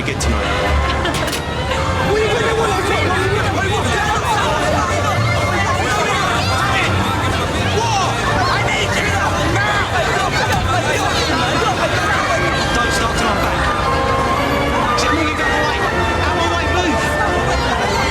good tonight. Don't start till I'm back. Tell me you go away. Out my way, move.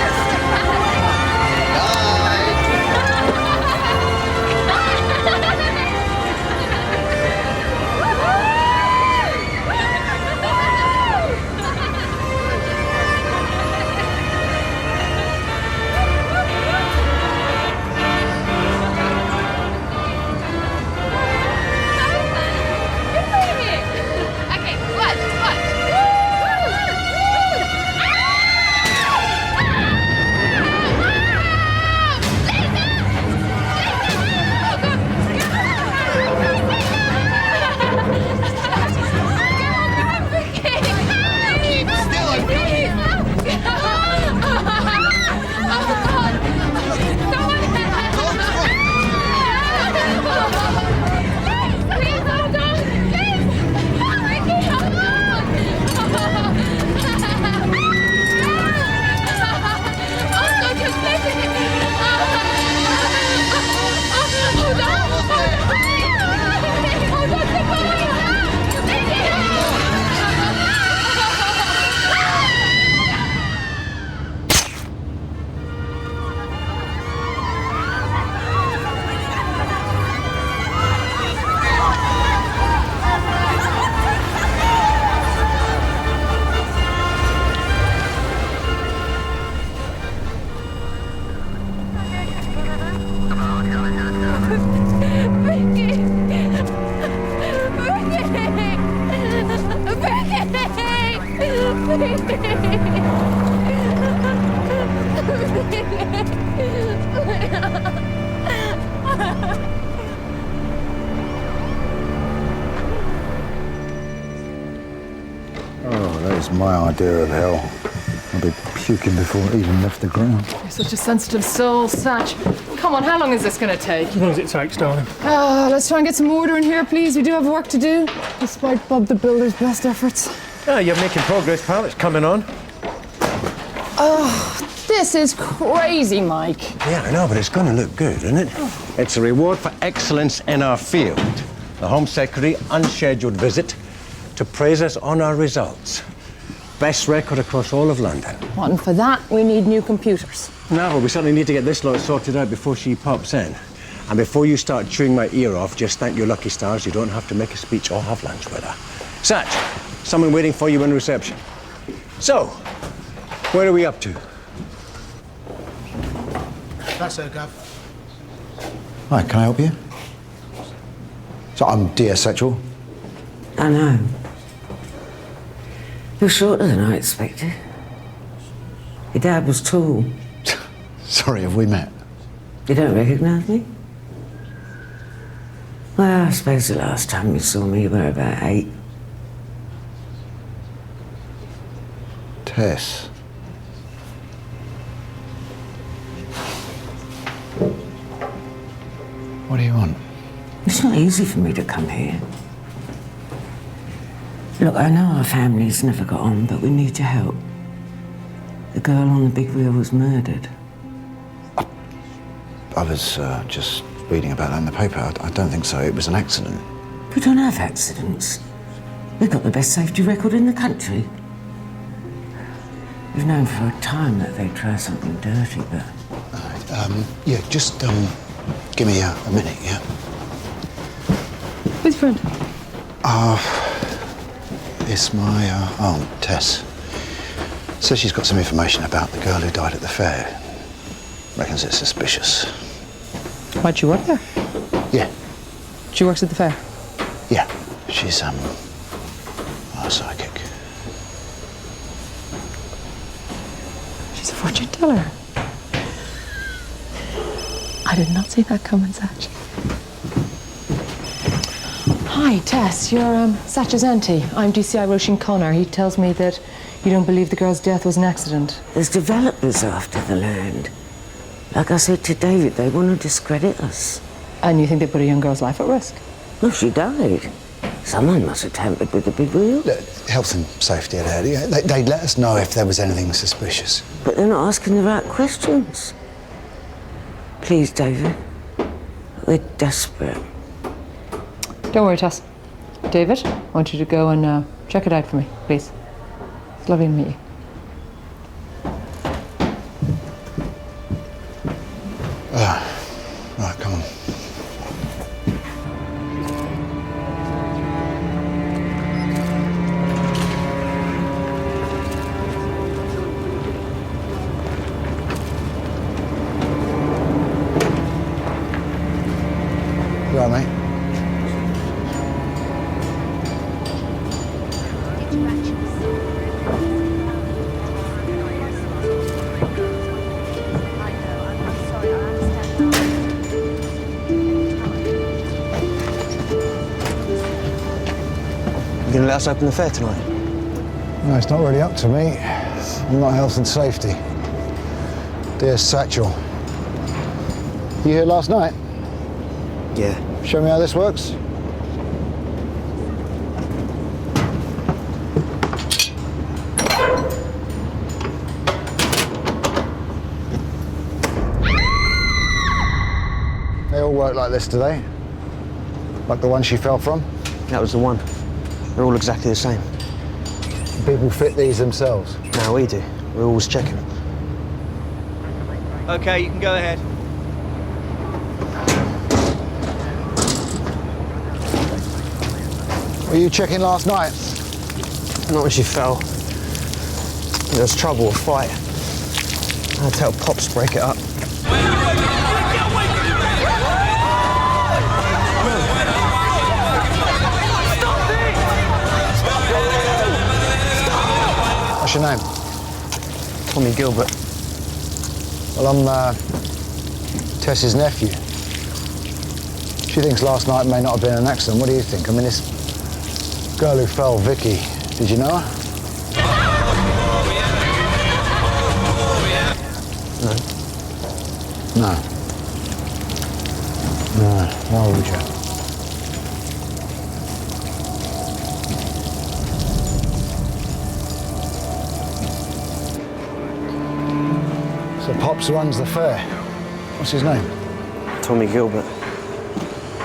Oh, that is my idea of hell. I'll be puking before it even left the ground. You're such a sensitive soul, Satch. Come on, how long is this going to take? As long as it takes, darling. Let's try and get some order in here, please. We do have work to do, despite Bob the Builder's best efforts. Oh, you're making progress, pal. It's coming on. Oh, this is crazy, Mike. Yeah, I know, but it's going to look good, isn't it? It's a reward for excellence in our field. The Home Secretary unscheduled visit to praise us on our results. Best record across all of London. And for that, we need new computers. No, but we certainly need to get this lot sorted out before she pops in. And before you start chewing my ear off, just thank your lucky stars you don't have to make a speech or have lunch with her. Satch, someone waiting for you in reception. So, where are we up to? That's her, Gav. Hi, can I help you? So I'm dear Satchell. I know. You're shorter than I expected. Your dad was tall. Sorry, have we met? You don't recognise me? Well, I suppose the last time you saw me, you were about 8. Tess. What do you want? It's not easy for me to come here. Look, I know our families never got on, but we need your help. The girl on the big wheel was murdered. I was just reading about that in the paper. I don't think so. It was an accident. We don't have accidents. We've got the best safety record in the country. We've known for a time that they'd try something dirty, but... All right, yeah, just give me a minute, yeah? Who's friend? It's my aunt, Tess. Says she's got some information about the girl who died at the fair. Reckons it's suspicious. Why'd she work there? Yeah, She works at the fair. yeah. She's, a psychic. She's a fortune teller. I did not see that coming, Satch. Hi, Tess. You're Satch's auntie. I'm DCI Roisin Connor. He tells me that you don't believe the girl's death was an accident. There's developers after the land. Like I said to David, they want to discredit us. And you think they put a young girl's life at risk? Well, she died. Someone must have tampered with the big wheel. Look, health and safety ahead. They'd let us know if there was anything suspicious. But they're not asking the right questions. Please, David. We're desperate. Don't worry, Tess. David, I want you to go and check it out for me, please. It's lovely to meet you. Right, come on. You all right, mate? You gonna let us open the fair tonight? No, it's not really up to me. I'm not health and safety. Dear Satchell. You here last night? Yeah. Show me how this works. They all work like this, do they? Like the one she fell from? That was the one. They're all exactly the same. People fit these themselves. No, we do. We're always checking. Okay, you can go ahead. Were you checking last night? Not when she fell. There was trouble, a fight. I had to help Pops break it up. What's your name? Tommy Gilbert. Well, I'm Tess's nephew. She thinks last night may not have been an accident. What do you think? I mean, this girl who fell, Vicky, did you know her? No. No. Why would you? So Pops runs the fair. What's his name? Tommy Gilbert.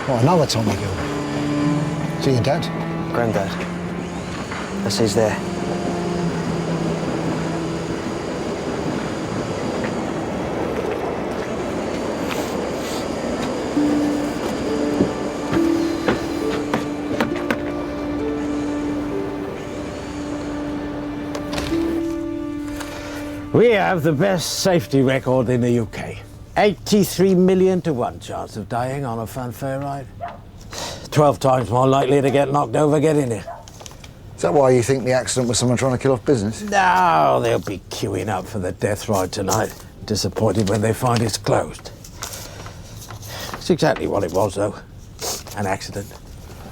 What, another Tommy Gilbert? Is he your dad? Grandad. That's he's there. We have the best safety record in the UK. 83 million to 1 chance of dying on a funfair ride. 12 times more likely to get knocked over getting here. Is that why you think the accident was someone trying to kill off business? No, they'll be queuing up for the death ride tonight. Disappointed when they find it's closed. It's exactly what it was, though. An accident.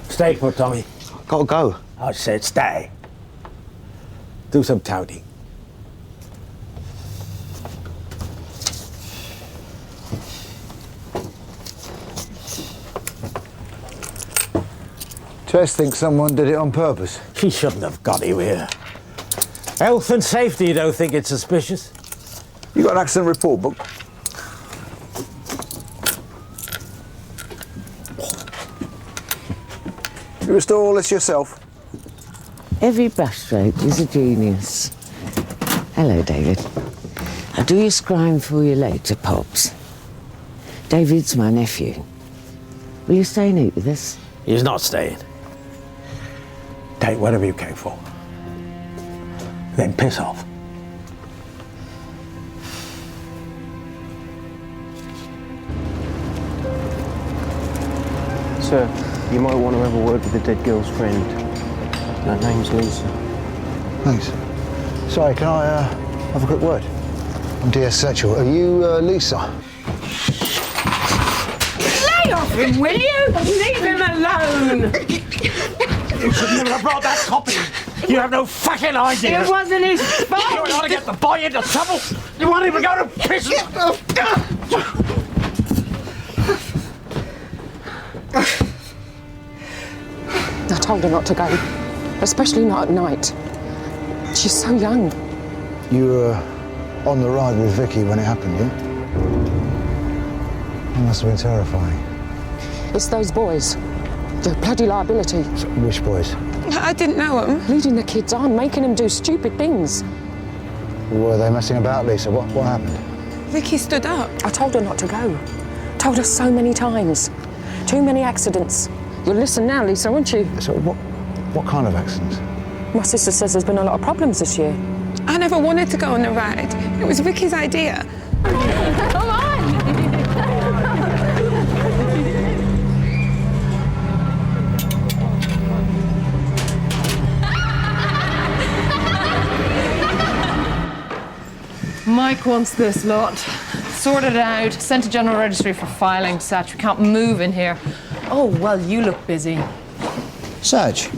Stay put, Tommy. Gotta go. I said stay. Do some touting. Tess thinks someone did it on purpose. She shouldn't have got you here. Health and safety don't think it's suspicious. You got an accident report book? You restore all this yourself? Every brushstroke is a genius. Hello, David. I'll do your scribe for you later, Pops. David's my nephew. Will you stay and eat with us? He's not staying. Take whatever you came for. Then piss off. Sir, you might want to have a word with the dead girl's friend. Her name's Lisa. Thanks. Sorry, can I have a quick word? I'm dear Satchell. Are you Lisa? Lay off him, will you? Leave him alone. You should never have brought that copy. You have no fucking idea. It wasn't his You fault. want to get the boy into trouble? You want him to go to prison? Now, told her not to go, especially not at night. She's so young. You were on the ride with Vicky when it happened, yeah? That must have been terrifying. It's those boys. They're a bloody liability. So, which boys? I didn't know them. Leading the kids on, making them do stupid things. Were they messing about, Lisa? What happened? Vicky stood up. I told her not to go. Told her so many times. Too many accidents. You'll listen now, Lisa, won't you? So what kind of accidents? My sister says there's been a lot of problems this year. I never wanted to go on the ride. It was Vicky's idea. Come on! Mike wants this lot. Sorted out, sent to General Registry for filing, Satch. We can't move in here. Oh, well, you look busy. Satch,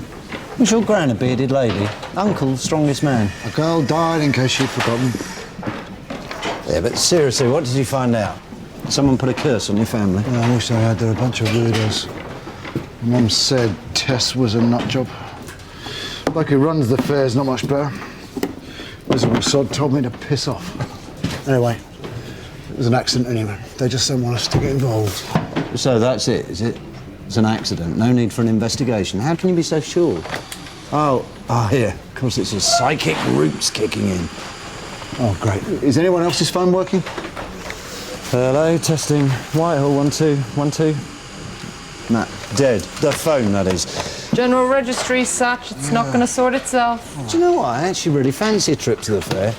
was your gran a bearded lady? Uncle, strongest man. A girl died, in case you'd forgotten. Yeah, but seriously, what did you find out? Someone put a curse on your family? Yeah, I wish I had. They're a bunch of weirdos. Mum said Tess was a nut job. Like who runs the fair's not much better. Miserable sod told me to piss off. Anyway, it was an accident anyway. They just don't want us to get involved. So that's it, is it? It's an accident. No need for an investigation. How can you be so sure? Oh, here. Of course, it's his psychic roots kicking in. Oh, great. Is anyone else's phone working? Hello, testing. Whitehall, 1 2 1 2. Nah, dead. The phone, that is. General Registry, Satch. It's not going to sort itself. Do you know what? I actually really fancy a trip to the fair.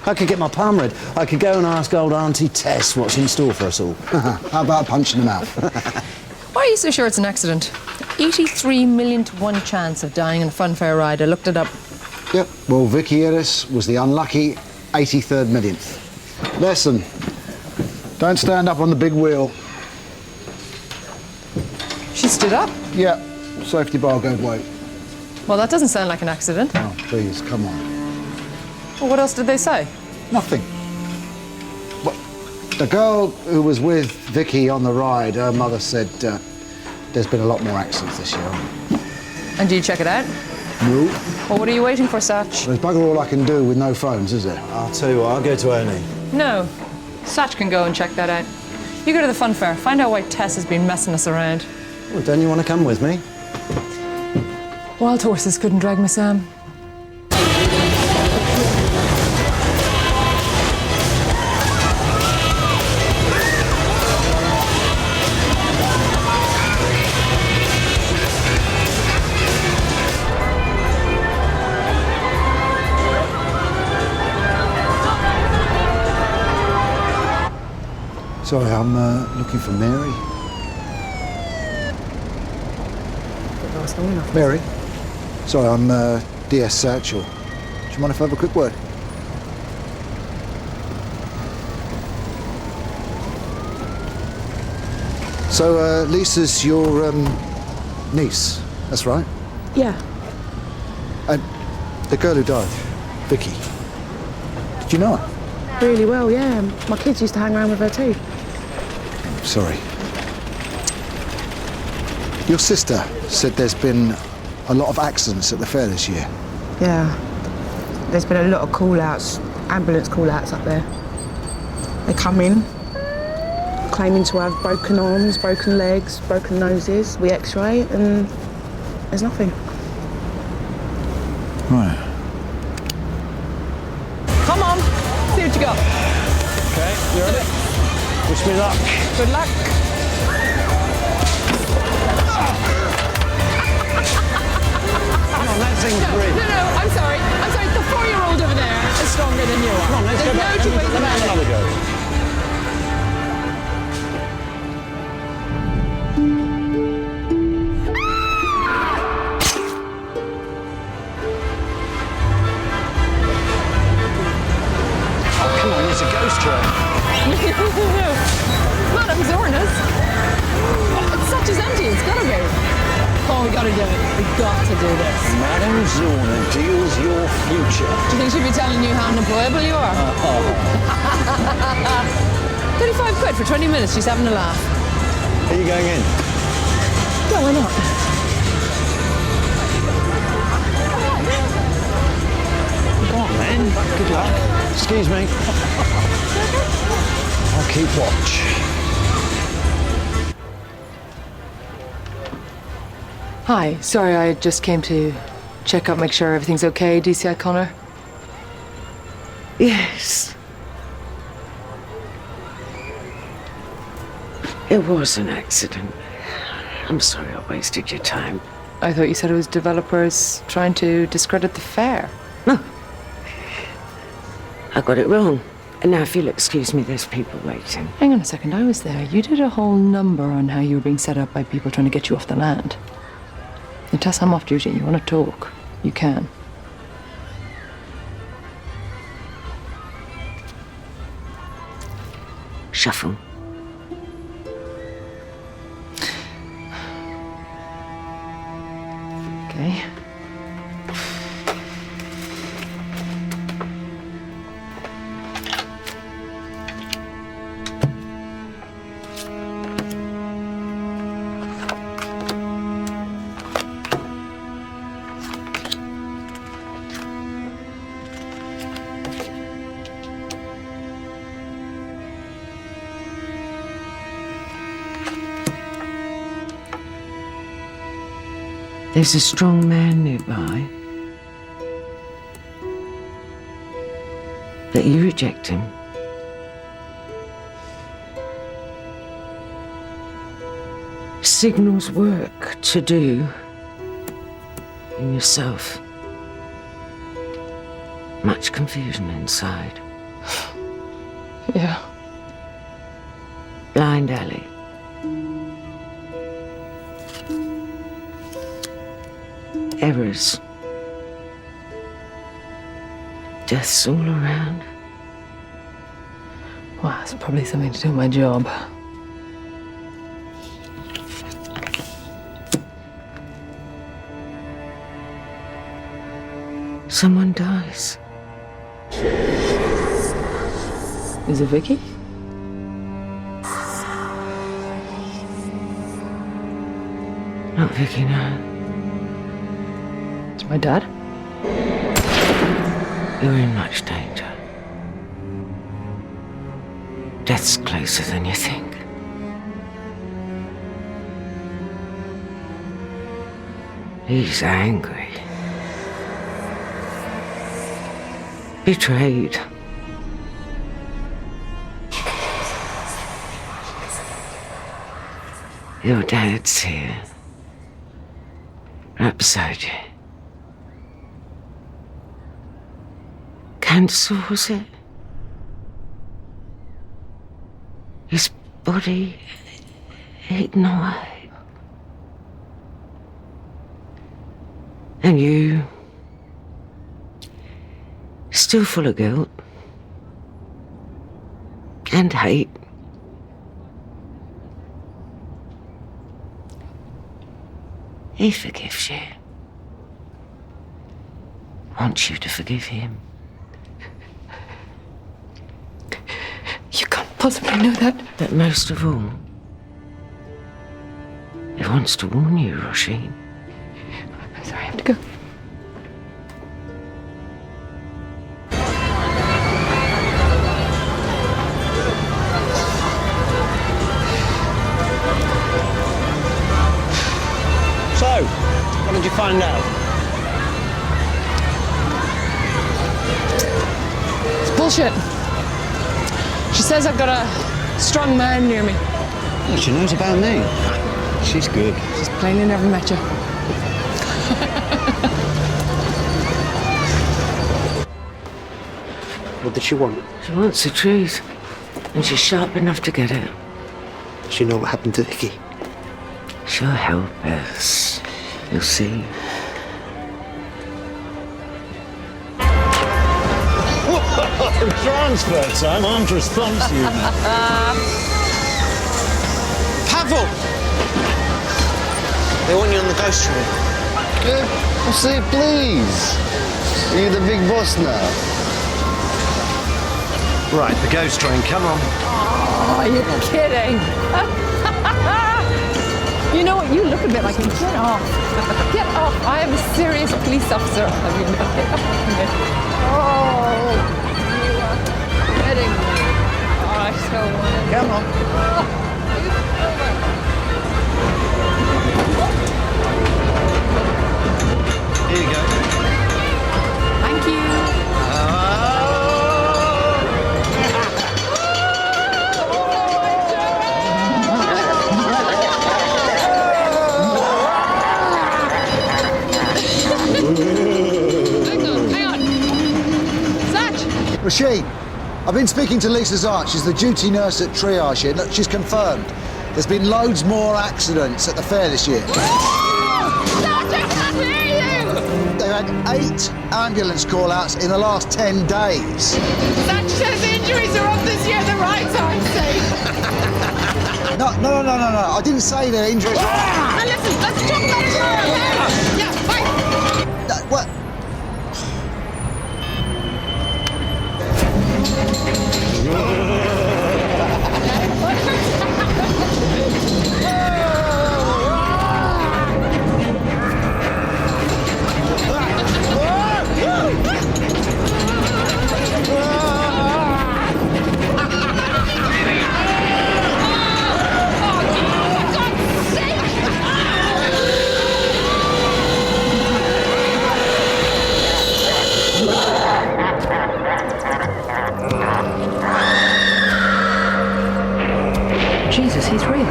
I could get my palm read. I could go and ask old Auntie Tess what's in store for us all. How about punching them out? Why are you so sure it's an accident? 83 million to 1 chance of dying in a funfair ride. I looked it up. Yep. Well, Vicky Ellis was the unlucky 83rd millionth. Lesson. Don't stand up on the big wheel. She stood up? Yeah. Safety bar gave way. Well, that doesn't sound like an accident. Oh, please, come on. Well, what else did they say? Nothing. Well, the girl who was with Vicky on the ride, her mother said there's been a lot more accidents this year. And do you check it out? No. Well, what are you waiting for, Satch? There's bugger all I can do with no phones, is there? I'll tell you what, I'll go to Ernie. No. Satch can go and check that out. You go to the funfair. Find out why Tess has been messing us around. Well, don't you want to come with me? Wild horses couldn't drag me, Sam. Sorry, I'm looking for Mary. Mary? Sorry, I'm DS Satchell. Do you mind if I have a quick word? So, Lisa's your niece, that's right? Yeah. And the girl who died, Vicky. Did you know her? Really well, yeah. My kids used to hang around with her too. Sorry. Your sister said there's been a lot of accidents at the fair this year. Yeah. There's been a lot of call-outs, ambulance call-outs up there. They come in, claiming to have broken arms, broken legs, broken noses. We x-ray and there's nothing. Right. Come on, see what you got. Okay, you ready? Wish me luck. Good luck. Come on, that thing's brilliant. No, I'm sorry. The 4-year-old over there is stronger than you are. Come on, let's go There's back. no 2 ways Let's about have it. another go. Oh, come on, it's a ghost train. Madame Zorna's. It's such as empty. It's gotta be. Oh, we gotta do it. We got to do this. Madame Zorna deals your future. Do you think she'd be telling you how unemployable you are? 35 quid for 20 minutes. She's having a laugh. Are you going in? Well, why not? Good luck. Excuse me. I'll keep watch. Hi, sorry, I just came to check up, make sure everything's okay, DCI Connor. Yes. It was an accident. I'm sorry I wasted your time. I thought you said it was developers trying to discredit the fair. No. I got it wrong. And now, if you'll excuse me, there's people waiting. Hang on a second, I was there. You did a whole number on how you were being set up by people trying to get you off the land. And Tess, I'm off duty. You want to talk? You can. Shuffle. Okay. There's a strong man nearby. But you reject him. Signals work to do in yourself. Much confusion inside. Yeah. Blind alley. Errors. Deaths all around. Well, it's probably something to do with my job. Someone dies. Is it Vicky? Not Vicky, no. It's my dad? You're in much danger. Death's closer than you think. He's angry. Betrayed. Your dad's here. Right beside you. Cancer, was it? His body eaten away. And you, still full of guilt and hate. He forgives you. Wants you to forgive him. You can't possibly know that. But most of all, he wants to warn you, Roisin. I'm sorry, I have to go. So, what did you find out? It's bullshit. She says I've got a strong man near me. Yeah, she knows about me. She's good. She's plainly never met you. What did she want? She wants the truth, and she's sharp enough to get it. Does she know what happened to Vicky? She'll help us. You'll see. Transfer time, armed response unit. Pavel! They want you on the ghost train. Good. Well, say please. Are you the big boss now? Right, the ghost train, come on. Oh, you're kidding. You know what? You look a bit like him. Get off. Get off. I am a serious police officer. I mean, get off. Oh. Rasheen, I've been speaking to Lisa's aunt. She's the duty nurse at triage here. Look, she's confirmed. There's been loads more accidents at the fair this year. Sergeant, I can't hear you! They've had 8 ambulance call-outs in the last 10 days. Satch says injuries are up this year, the right time, say. No. I didn't say they're injuries. Now listen, let's talk about it tomorrow, okay? Yeah, bye. What? Jesus, he's real.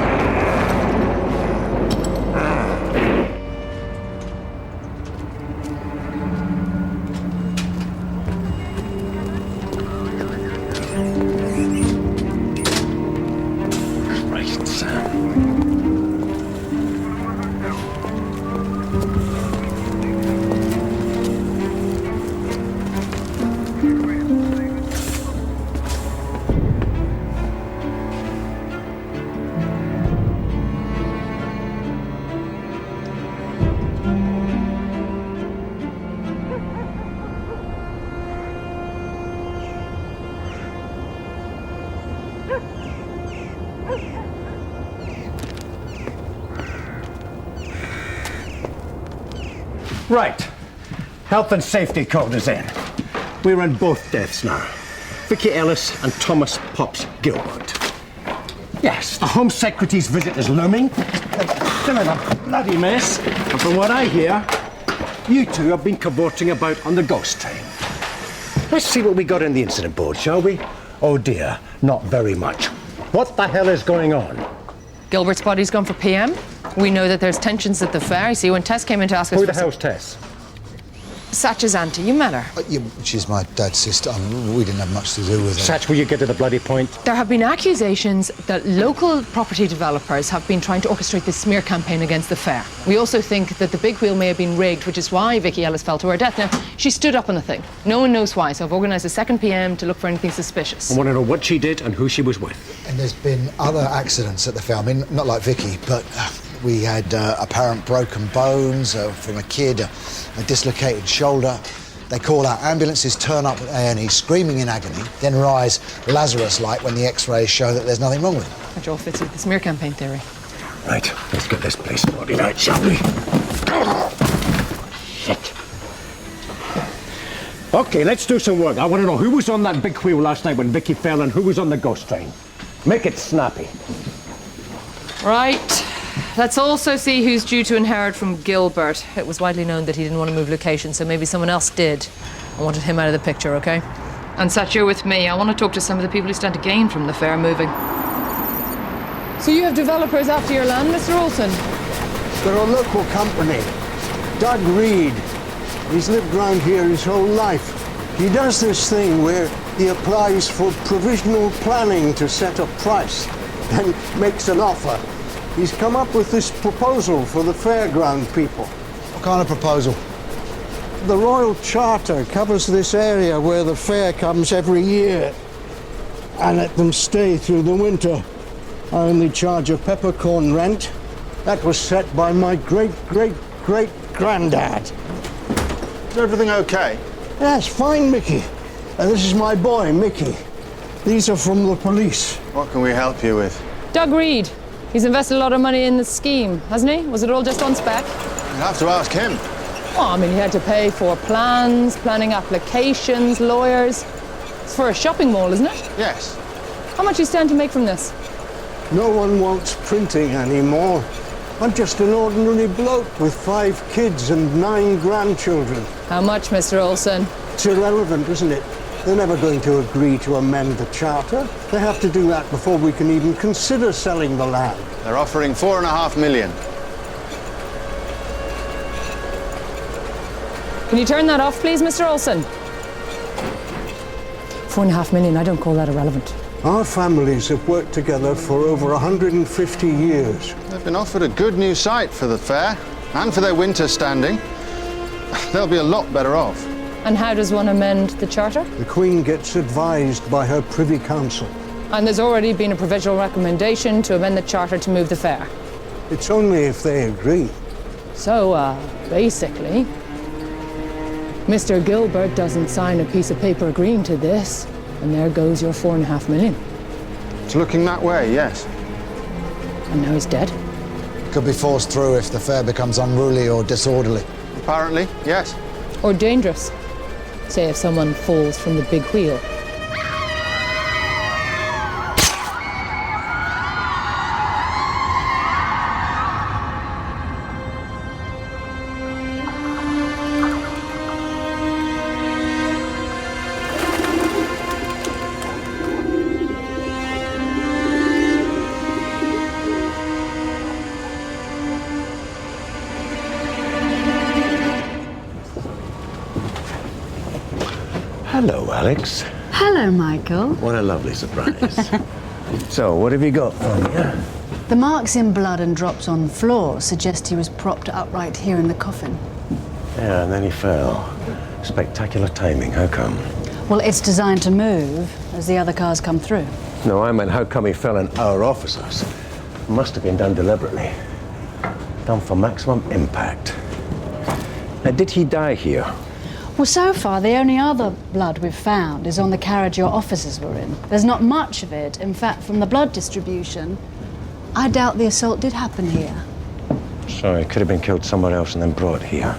Right, Sam. Right. Health and safety code is in. We run both deaths now. Vicky Ellis and Thomas Pops Gilbert. Yes, the Home Secretary's visit is looming. Still in a bloody mess. And from what I hear, you two have been cavorting about on the ghost train. Let's see what we got in the incident board, shall we? Oh dear, not very much. What the hell is going on? Gilbert's body's gone for PM. We know that there's tensions at the fair. You see, when Tess came in to ask us Who for the hell's Tess? Satch's auntie, you met her. Yeah, she's my dad's sister. We didn't have much to do with her. Satch, will you get to the bloody point? There have been accusations that local property developers have been trying to orchestrate this smear campaign against the fair. We also think that the big wheel may have been rigged, which is why Vicky Ellis fell to her death. Now, she stood up on the thing. No one knows why, so I've organised a second PM to look for anything suspicious. I want to know what she did and who she was with. And there's been other accidents at the fair. I mean, not like Vicky, but we had apparent broken bones from a kid, a dislocated shoulder. They call out ambulances, turn up at A&E screaming in agony, then rise Lazarus-like when the X-rays show that there's nothing wrong with them. Which all fits with the smear campaign theory. Right, let's get this place sorted out, shall we? Shit. Okay, let's do some work. I want to know who was on that big wheel last night when Vicky fell and who was on the ghost train. Make it snappy. Right. Let's also see who's due to inherit from Gilbert. It was widely known that he didn't want to move location, so maybe someone else did. I wanted him out of the picture, okay? And Satchell with me. I want to talk to some of the people who stand to gain from the fair moving. So you have developers after your land, Mr. Olsen? They're a local company. Doug Reed. He's lived round here his whole life. He does this thing where he applies for provisional planning to set a price, then makes an offer. He's come up with this proposal for the fairground people. What kind of proposal? The Royal Charter covers this area where the fair comes every year. I let them stay through the winter. I only charge a peppercorn rent. That was set by my great-great-great-granddad. Is everything okay? Yes, fine, Mickey. And this is my boy, Mickey. These are from the police. What can we help you with? Doug Reed. He's invested a lot of money in the scheme, hasn't he? Was it all just on spec? You'll have to ask him. Well, I mean, he had to pay for plans, planning applications, lawyers. It's for a shopping mall, isn't it? Yes. How much you stand to make from this? No one wants printing anymore. I'm just an ordinary bloke with 5 kids and 9 grandchildren. How much, Mr. Olsen? It's irrelevant, isn't it? They're never going to agree to amend the charter. They have to do that before we can even consider selling the land. They're offering $4.5 million. Can you turn that off, please, Mr. Olsen? 4.5 million, I don't call that irrelevant. Our families have worked together for over 150 years. They've been offered a good new site for the fair and for their winter standing. They'll be a lot better off. And how does one amend the charter? The Queen gets advised by her Privy Council. And there's already been a provisional recommendation to amend the charter to move the fair. It's only if they agree. So, basically, Mr. Gilbert doesn't sign a piece of paper agreeing to this, and there goes your 4.5 million. It's looking that way, yes. And now he's dead. Could be forced through if the fair becomes unruly or disorderly. Apparently, yes. Or dangerous. Say if someone falls from the big wheel. Hello, Alex. Hello, Michael. What a lovely surprise. So, what have you got for me? The marks in blood and drops on the floor suggest he was propped upright here in the coffin. Yeah, and then he fell. Spectacular timing. How come? Well, it's designed to move as the other cars come through. No, I meant how come he fell in our officers? Must have been done deliberately. Done for maximum impact. Now, did he die here? Well, so far, the only other blood we've found is on the carriage your officers were in. There's not much of it. In fact, from the blood distribution, I doubt the assault did happen here. So he could have been killed somewhere else and then brought here.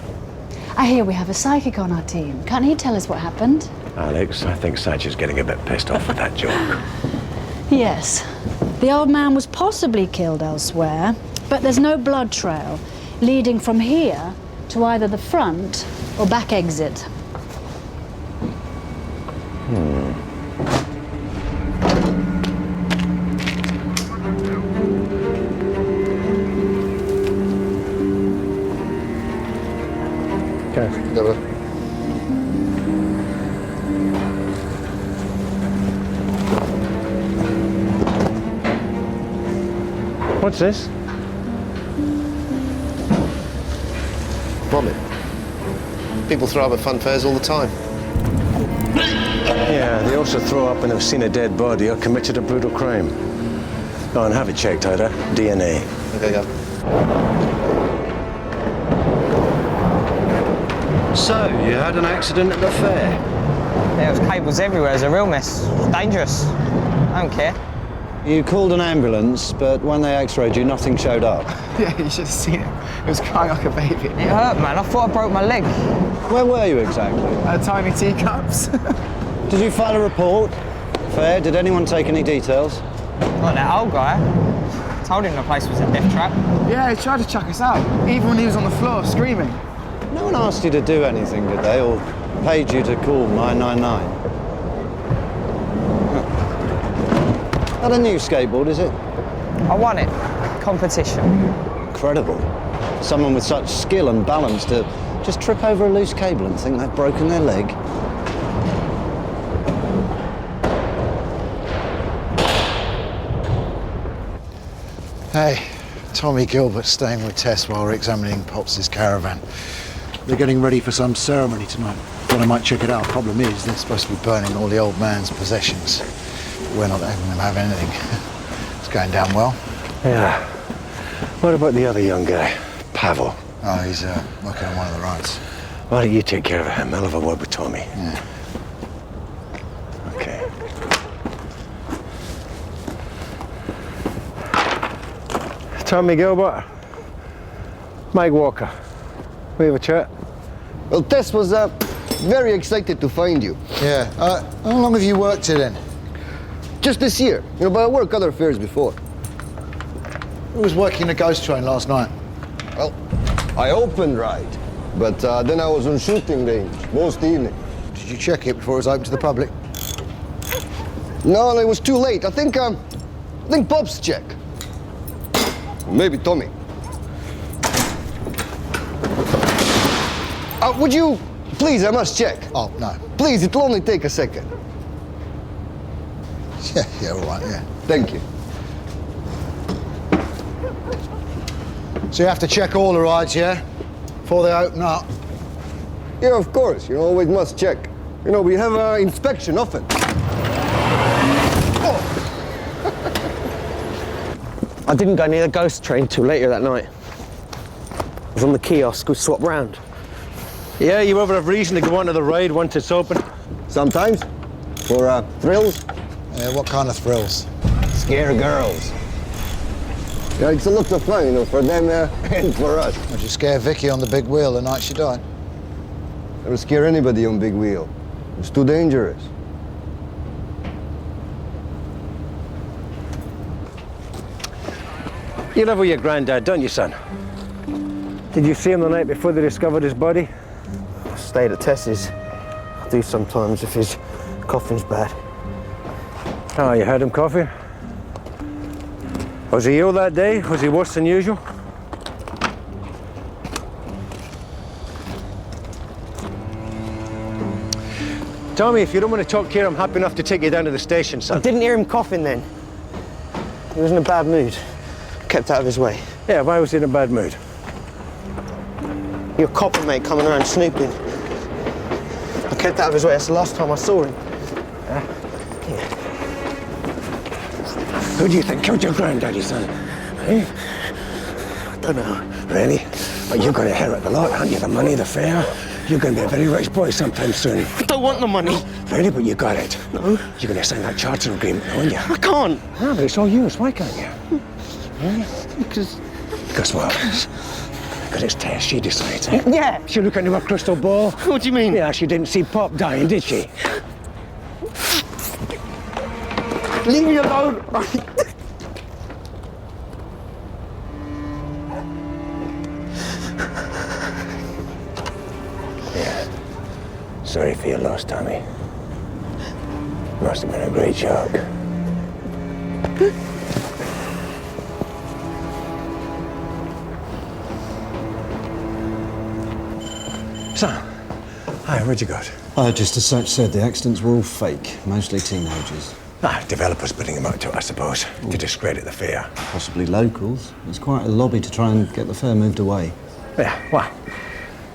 I hear we have a psychic on our team. Can't he tell us what happened? Alex, I think Satchell's getting a bit pissed off with that joke. Yes. The old man was possibly killed elsewhere, but there's no blood trail leading from here to either the front or back exit. Okay. What's this? Vomit. People throw up at fun fairs all the time. Yeah, they also throw up when they've seen a dead body or committed a brutal crime. Go and have it checked out, DNA. Okay, go. So, you had an accident at the fair? There was cables everywhere. It was a real mess. It's dangerous. I don't care. You called an ambulance, but when they x-rayed you, nothing showed up. Yeah, you should have seen it. It was crying like a baby. It hurt, man. I thought I broke my leg. Where were you exactly? Tiny teacups. Did you file a report? Fair. Did anyone take any details? Not that old guy. Told him the place was a death trap. Yeah, he tried to chuck us out, even when he was on the floor screaming. No one asked you to do anything, did they? Or paid you to call 999? Not a new skateboard, is it? I won it. Competition. Incredible. Someone with such skill and balance to just trip over a loose cable and think they've broken their leg. Hey, Tommy Gilbert staying with Tess while we're examining Pops' caravan. They're getting ready for some ceremony tonight. Thought I might check it out. Problem is, they're supposed to be burning all the old man's possessions. We're not letting them have anything. It's going down well. Yeah. What about the other young guy, Pavel? Oh, he's working on one of the rides. Why don't you take care of him? I'll have a word with Tommy. Yeah. Okay. Tommy Gilbert. Mike Walker. We have a chat. Well, Tess was very excited to find you. Yeah. How long have you worked here then? Just this year. You know, but I worked other fairs before. Who was working the ghost train last night? Well, I opened right, but then I was on shooting range most evening. Did you check it before it was open to the public? No, it was too late. I think Pop's check. Maybe Tommy. Would you, please, I must check. Oh, no. Please, it'll only take a second. Yeah, all right, yeah. Thank you. So you have to check all the rides, yeah? Before they open up? Yeah, of course. You always must check. You know, we have inspection often. I didn't go near the ghost train till later that night. I was on the kiosk, we swapped round. Yeah, you ever have reason to go onto the ride once it's open? Sometimes. For thrills. What kind of thrills? Scare girls. Yeah, it's a lot of fun, you know, for them and for us. Did you scare Vicky on the big wheel the night she died? Never scare anybody on big wheel. It's too dangerous. You live with your granddad, don't you, son? Did you see him the night before they discovered his body? I stayed at Tess's. I do sometimes if his coughing's bad. Oh, you heard him coughing? Was he ill that day? Was he worse than usual? Tommy, if you don't want to talk here, I'm happy enough to take you down to the station, son. I didn't hear him coughing then. He was in a bad mood. Kept out of his way. Yeah, why was he in a bad mood? Your copper mate coming around snooping. I kept out of his way. That's the last time I saw him. Who do you think killed your granddaddy, son? Eh? I don't know. Really? But you're going to inherit the lot, aren't you? The money, the fare. You're going to be a very rich boy sometime soon. I don't want the money. Really? But you got it. No. You're going to sign that charter agreement, aren't you? I can't. No, but it's all yours. Why can't you? Because what? Because it's Tess. She decides, eh? Yeah. She looked into her crystal ball. What do you mean? Yeah, she didn't see Pop dying, did she? Leave me alone. Yeah. Sorry for your loss, Tommy. Must have been a great shock. So, hi, where'd you go? Just as Satch said, the accidents were all fake, mostly teenagers. Developers putting them out to it, I suppose, to discredit the fair. Possibly locals. There's quite a lobby to try and get the fair moved away. Yeah, what?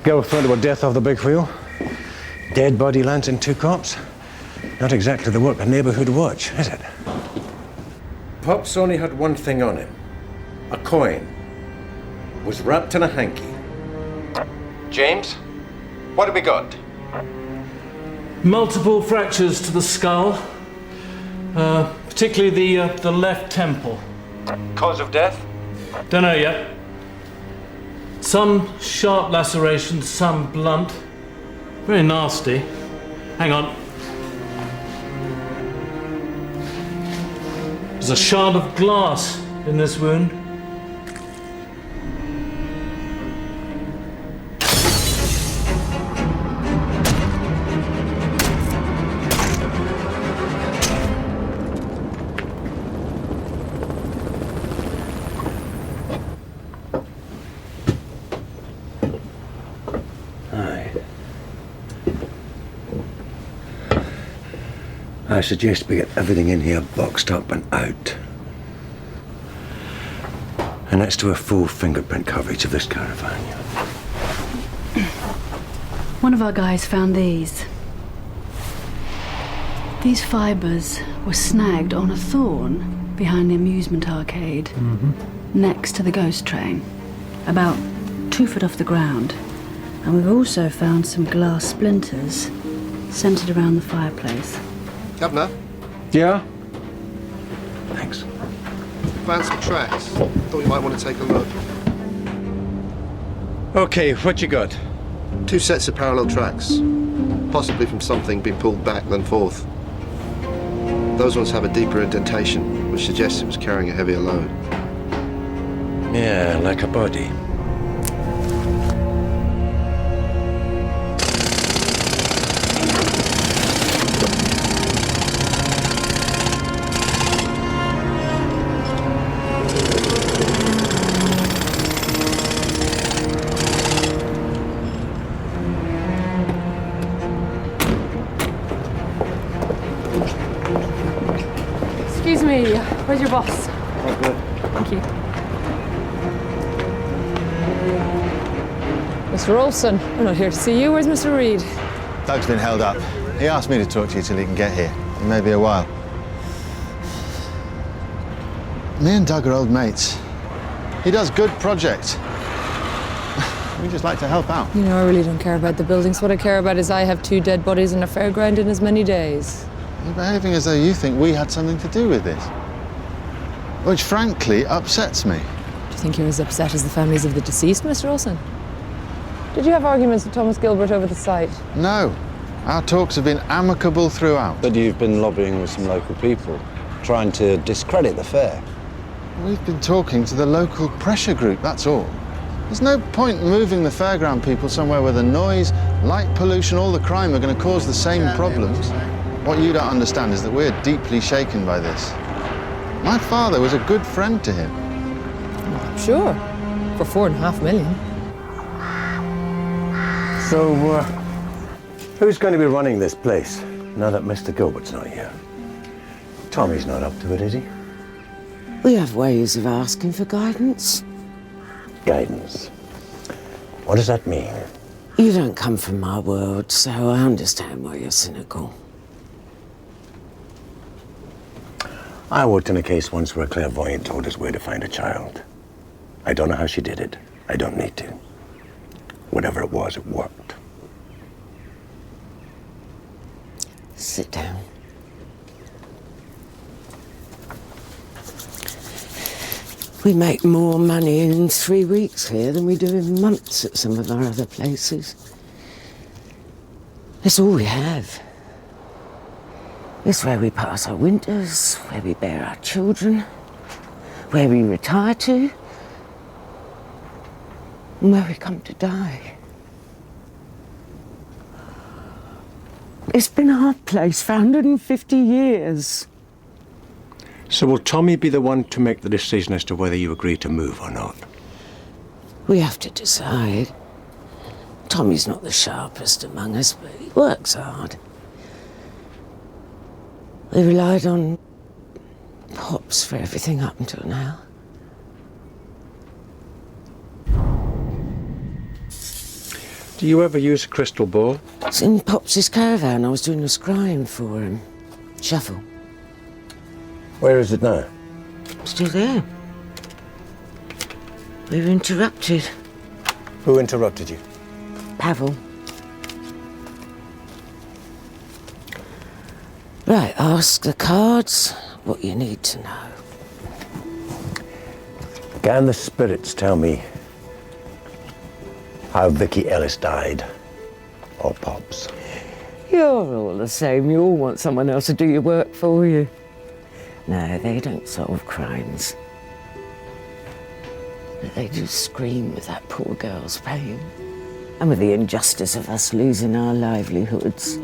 Girl thrown to her death off the big wheel. Dead body lands in 2 cops. Not exactly the work a neighbourhood watch, is it? Pop's only had one thing on him. A coin. Was wrapped in a hanky. James, what have we got? Multiple fractures to the skull, particularly the left temple. Cause of death? Don't know yet. Some sharp lacerations, some blunt. Very nasty. Hang on. There's a shard of glass in this wound. I suggest we get everything in here boxed up and out. And let's do a full fingerprint coverage of this caravan. One of our guys found these. These fibres were snagged on a thorn behind the amusement arcade, next to the ghost train, about 2 foot off the ground. And we've also found some glass splinters centered around the fireplace. Governor? Yeah? Thanks. Found some tracks. Thought you might want to take a look. Okay, what you got? 2 sets of parallel tracks. Possibly from something being pulled back then forth. Those ones have a deeper indentation, which suggests it was carrying a heavier load. Yeah, like a body. me. Where's your boss? Thank you. Mr. Olsen, I'm not here to see you. Where's Mr. Reed? Doug's been held up. He asked me to talk to you till he can get here. It may be a while. Me and Doug are old mates. He does good projects. We just like to help out. You know, I really don't care about the buildings. What I care about is I have 2 dead bodies in a fairground in as many days. You're behaving as though you think we had something to do with this. Which, frankly, upsets me. Do you think you're as upset as the families of the deceased, Mr. Olsen? Did you have arguments with Thomas Gilbert over the site? No. Our talks have been amicable throughout. But you've been lobbying with some local people, trying to discredit the fair. We've been talking to the local pressure group, that's all. There's no point moving the fairground people somewhere where the noise, light pollution, all the crime are going to cause the same problems. What you don't understand is that we're deeply shaken by this. My father was a good friend to him. Sure, for $4.5 million. So, who's going to be running this place now that Mr. Gilbert's not here? Tommy's not up to it, is he? We have ways of asking for guidance. Guidance. What does that mean? You don't come from my world, so I understand why you're cynical. I worked in a case once where a clairvoyant told us where to find a child. I don't know how she did it. I don't need to. Whatever it was, it worked. Sit down. We make more money in 3 weeks here than we do in months at some of our other places. It's all we have. It's where we pass our winters, where we bear our children, where we retire to, and where we come to die. It's been our place for 150 years. So will Tommy be the one to make the decision as to whether you agree to move or not? We have to decide. Tommy's not the sharpest among us, but he works hard. We relied on Pops for everything up until now. Do you ever use a crystal ball? It's in Pops's caravan. I was doing a scrying for him. Shuffle. Where is it now? Still there. We were interrupted. Who interrupted you? Pavel. Right, ask the cards what you need to know. Can the spirits tell me how Vicky Ellis died? Or Pops? You're all the same. You all want someone else to do your work for you. No, they don't solve crimes. But they do scream with that poor girl's pain. And with the injustice of us losing our livelihoods.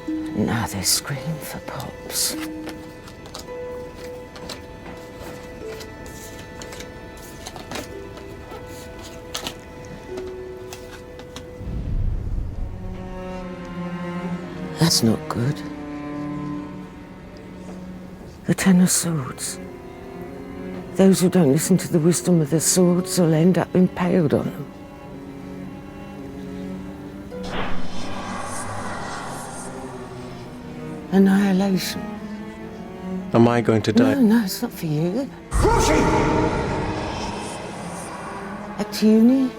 Now they scream for Pops. That's not good. The Ten of Swords. Those who don't listen to the wisdom of the swords will end up impaled on them. Annihilation. Am I going to die? No, it's not for you. Atuni.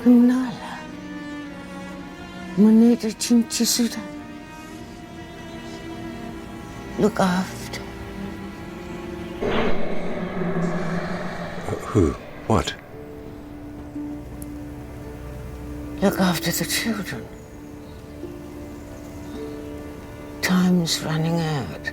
Kunala. Moneta Chinchisuda. Look after. Who? What? Look after the children. Time's running out.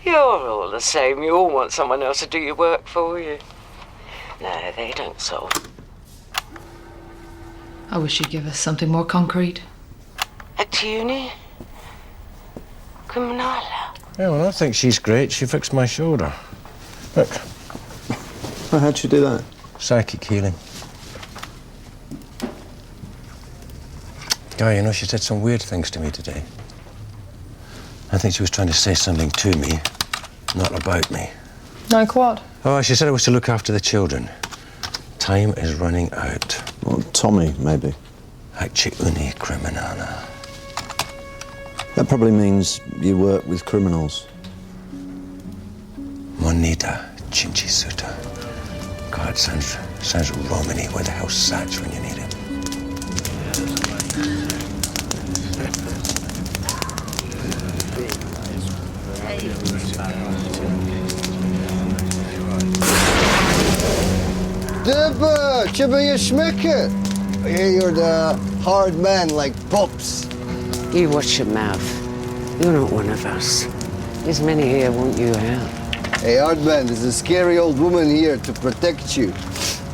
You're all the same. You all want someone else to do your work for you. No, they don't solve. I wish you'd give us something more concrete. Atuni. Criminala. Yeah, well, I think she's great. She fixed my shoulder. Look. Oh, how'd she do that? Psychic healing. Guy, you know, she said some weird things to me today. I think she was trying to say something to me, not about me. Like what? Oh, she said I was to look after the children. Time is running out. Well, Tommy, maybe. Acciuni criminala. That probably means you work with criminals. Moneta cincisuta. God, sounds Romany. Where the hell's Satch when you need it? Dibber, Chibber, you schmecker. I hear you're the hard man like Pops. You watch your mouth. You're not one of us. There's many here want you out. Hey, hard man, there's a scary old woman here to protect you.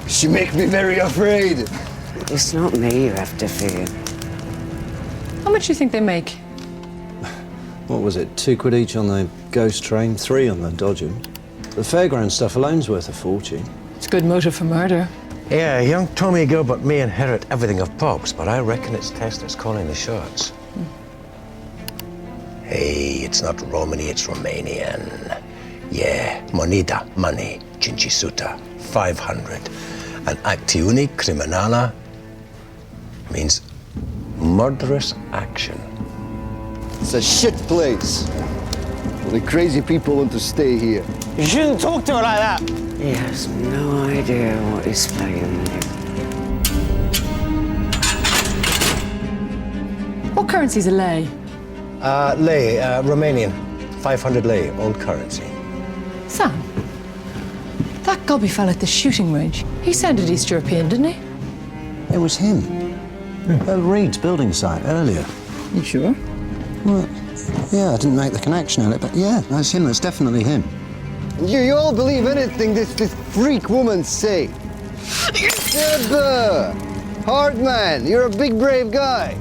She make me very afraid. It's not me you have to fear. How much do you think they make? What was it, £2 each on the ghost train, 3 on the dodging? The fairground stuff alone's worth a fortune. It's a good motive for murder. Yeah, young Tommy Gilbert may inherit everything of Pop's, but I reckon it's Tess that's calling the shots. Hey, it's not Romany, it's Romanian. Yeah, moneta, money, cincisuta, 500. And actiuni criminala means murderous action. It's a shit place. Only crazy people want to stay here. You shouldn't talk to her like that. He has no idea what he's playing with. What currency's a lei? Lei, Romanian. 500 lei, old currency. Sam, that gobby fella at the shooting range, he sounded East European, didn't he? It was him. Reed's building site earlier. You sure? Well, yeah, I didn't make the connection on it, but yeah, that's him. That's definitely him. And you all believe anything this freak woman say. Dibber, hard man, you're a big brave guy.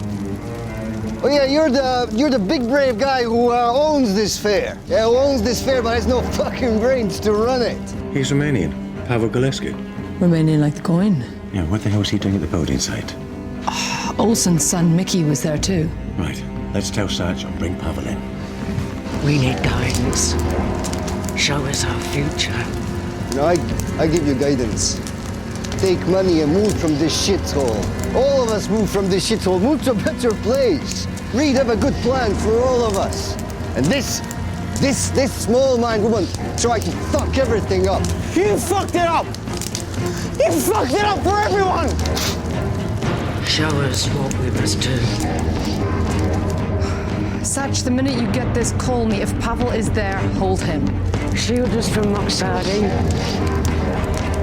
Oh yeah, you're the big brave guy who owns this fair. Yeah, who owns this fair but has no fucking brains to run it. He's Romanian. Pavel. Romanian like the coin. Yeah, what the hell was he doing at the building site? Olsen's son Mickey was there too. Right, let's tell Satch and bring Pavel in. We need guidance. Show us our future. You know, I give you guidance. Take money and move from this shithole. All of us move from this shithole. Move to a better place. Reed have a good plan for all of us. And this small-minded woman try to fuck everything up. You fucked it up! You fucked it up for everyone! Show us what we must do. Satch, the minute you get this, call me. If Pavel is there, hold him. Shield us from Moxardi.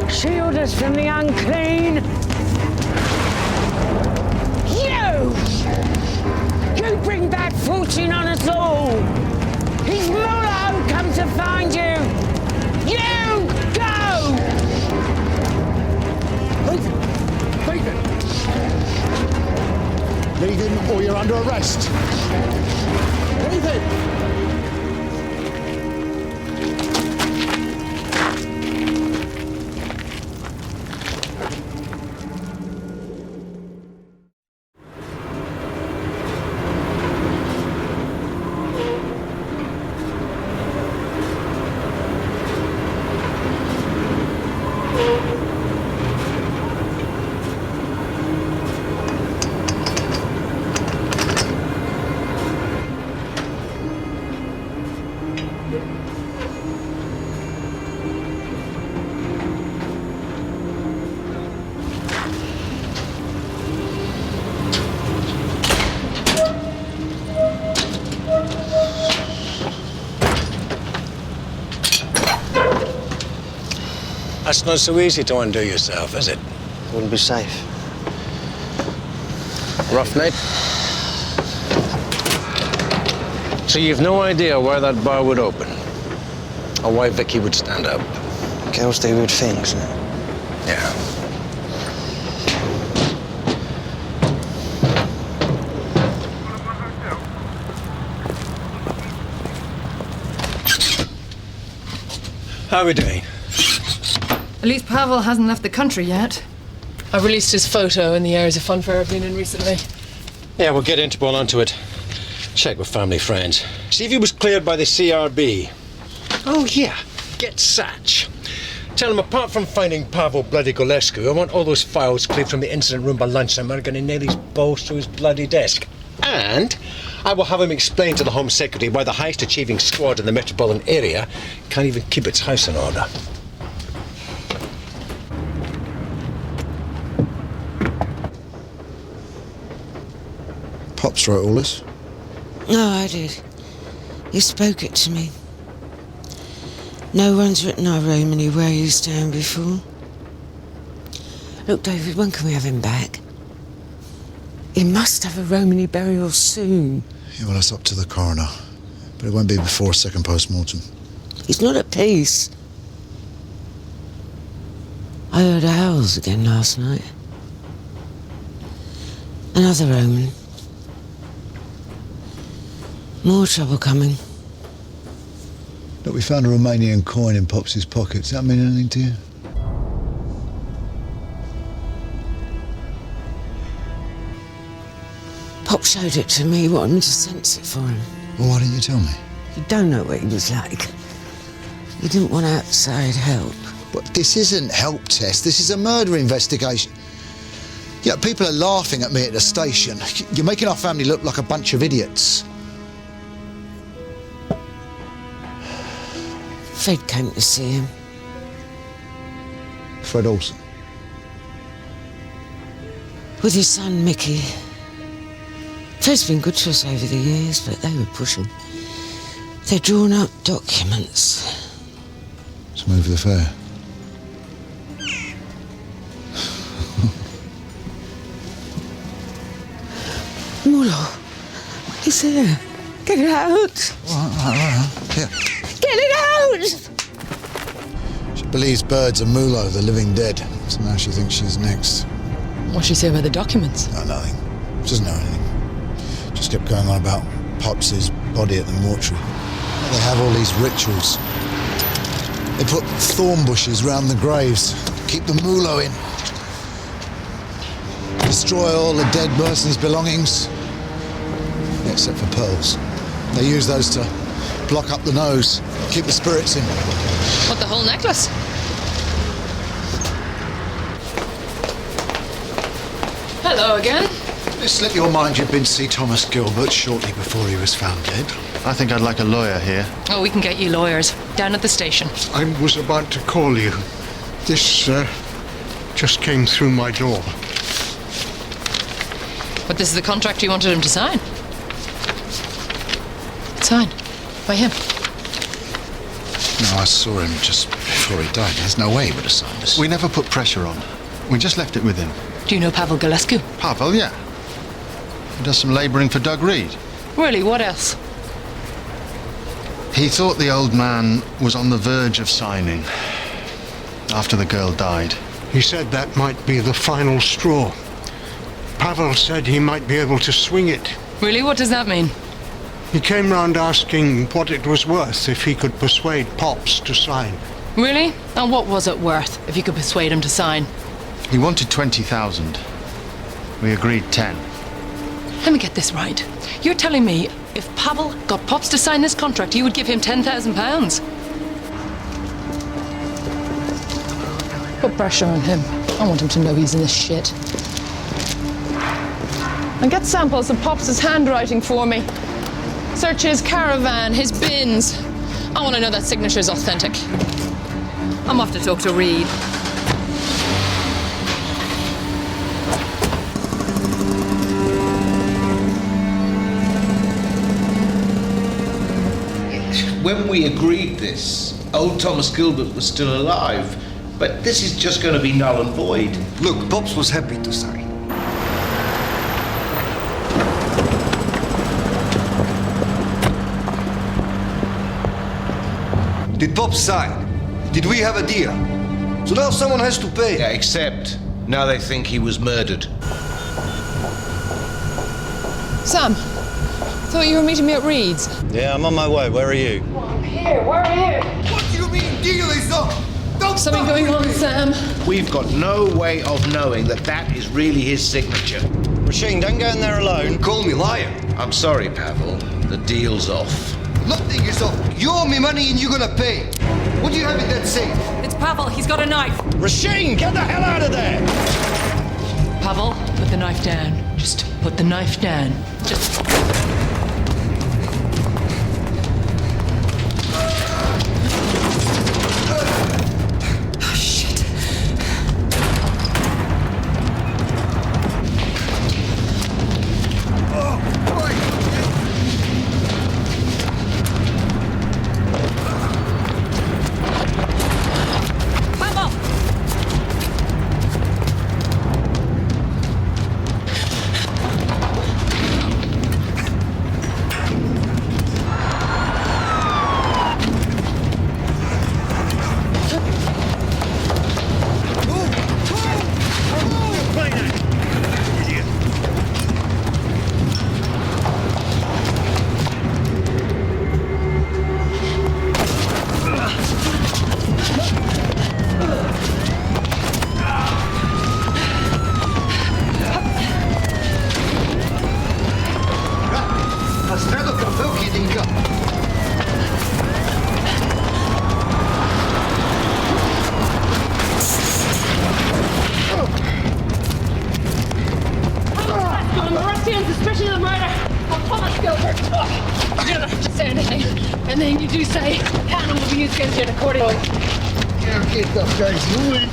Shield us from the unclean. You bring back fortune on us all. His mullah who comes to find you. You go! Leave him! Leave him or you're under arrest. Leave him! That's not so easy to undo yourself, is it? Wouldn't be safe. Rough night? So you've no idea where that bar would open? Or why Vicky would stand up? Girls do weird things. Yeah. How are we doing? At least Pavel hasn't left the country yet. I released his photo in the areas of funfair I've been in recently. Yeah, we'll get Interpol onto it. Check with family friends. See if he was cleared by the CRB. Oh, yeah. Get Satch. Tell him apart from finding Pavel bloody Golescu, I want all those files cleared from the incident room by lunchtime. I'm going to nail his balls to his bloody desk. And I will have him explain to the Home Secretary why the highest achieving squad in the metropolitan area can't even keep its house in order. Pops wrote all this? No, I did. You spoke it to me. No one's written our Romany where you stand before. Look, David, when can we have him back? He must have a Romany burial soon. Yeah, well, that's up to the coroner. But it won't be before a second post-mortem. He's not at peace. I heard howls again last night. Another Roman. More trouble coming. Look, we found a Romanian coin in Pops's pocket. Does that mean anything to you? Pop showed it to me, wanted me to sense it for him. Well, why didn't you tell me? You don't know what he was like. You didn't want outside help. But this isn't help, Tess. This is a murder investigation. Yeah, people are laughing at me at the station. You're making our family look like a bunch of idiots. Fred came to see him. Fred Olsen? With his son, Mickey. Fred's been good to us over the years, but they were pushing. They're drawn up documents. Let's move the fair. Mulo, he's here. Get it out. All right. Here. Get it out! She believes birds are Mulo, the living dead. So now she thinks she's next. What'd she say about the documents? No, nothing. She doesn't know anything. Just kept going on about Pops' body at the mortuary. They have all these rituals. They put thorn bushes round the graves to keep the Mulo in. Destroy all the dead person's belongings. Yeah, except for pearls. They use those to block up the nose, keep the spirits in. What, the whole necklace? Hello again. It slipped your mind you'd been to see Thomas Gilbert shortly before he was found dead. I think I'd like a lawyer here. Oh, we can get you lawyers. Down at the station. I was about to call you. This just came through my door. But this is the contract you wanted him to sign. It's signed. By him. No, I saw him just before he died. There's no way he would have signed this. We never put pressure on. We just left it with him. Do you know Pavel Golescu? Pavel, yeah. He does some labouring for Doug Reed. Really? What else? He thought the old man was on the verge of signing after the girl died. He said that might be the final straw. Pavel said he might be able to swing it. Really? What does that mean? He came round asking what it was worth if he could persuade Pops to sign. Really? And what was it worth if you could persuade him to sign? He wanted 20,000. We agreed 10. Let me get this right. You're telling me if Pavel got Pops to sign this contract, you would give him £10,000? Put pressure on him. I want him to know he's in this shit. And get samples of Pops' handwriting for me. Search his caravan, his bins. I want to know that signature is authentic. I'm off to talk to Reed. When we agreed this, old Thomas Gilbert was still alive. But this is just going to be null and void. Look, Pops was happy to sign. Did Pops sign? Did we have a deal? So now someone has to pay. Yeah, except now they think he was murdered. Sam, thought you were meeting me at Reed's. Yeah, I'm on my way. Where are you? I'm here. Where are you? What do you mean, deal is up! Don't Something going on, Sam. We've got no way of knowing that that is really his signature. Rasheen, don't go in there alone. Call me liar. I'm sorry, Pavel. The deal's off. Nothing is off. You owe me money and you're gonna pay. What do you have in that safe? It's Pavel. He's got a knife. Rasheen, get the hell out of there! Pavel, put the knife down. Just put the knife down. Just... I'm arresting on suspicion of the murder of Thomas Gilbert. You don't have to say anything. Anything you do say, Hannah will be used against you in a court of law. Can't get those guys moving.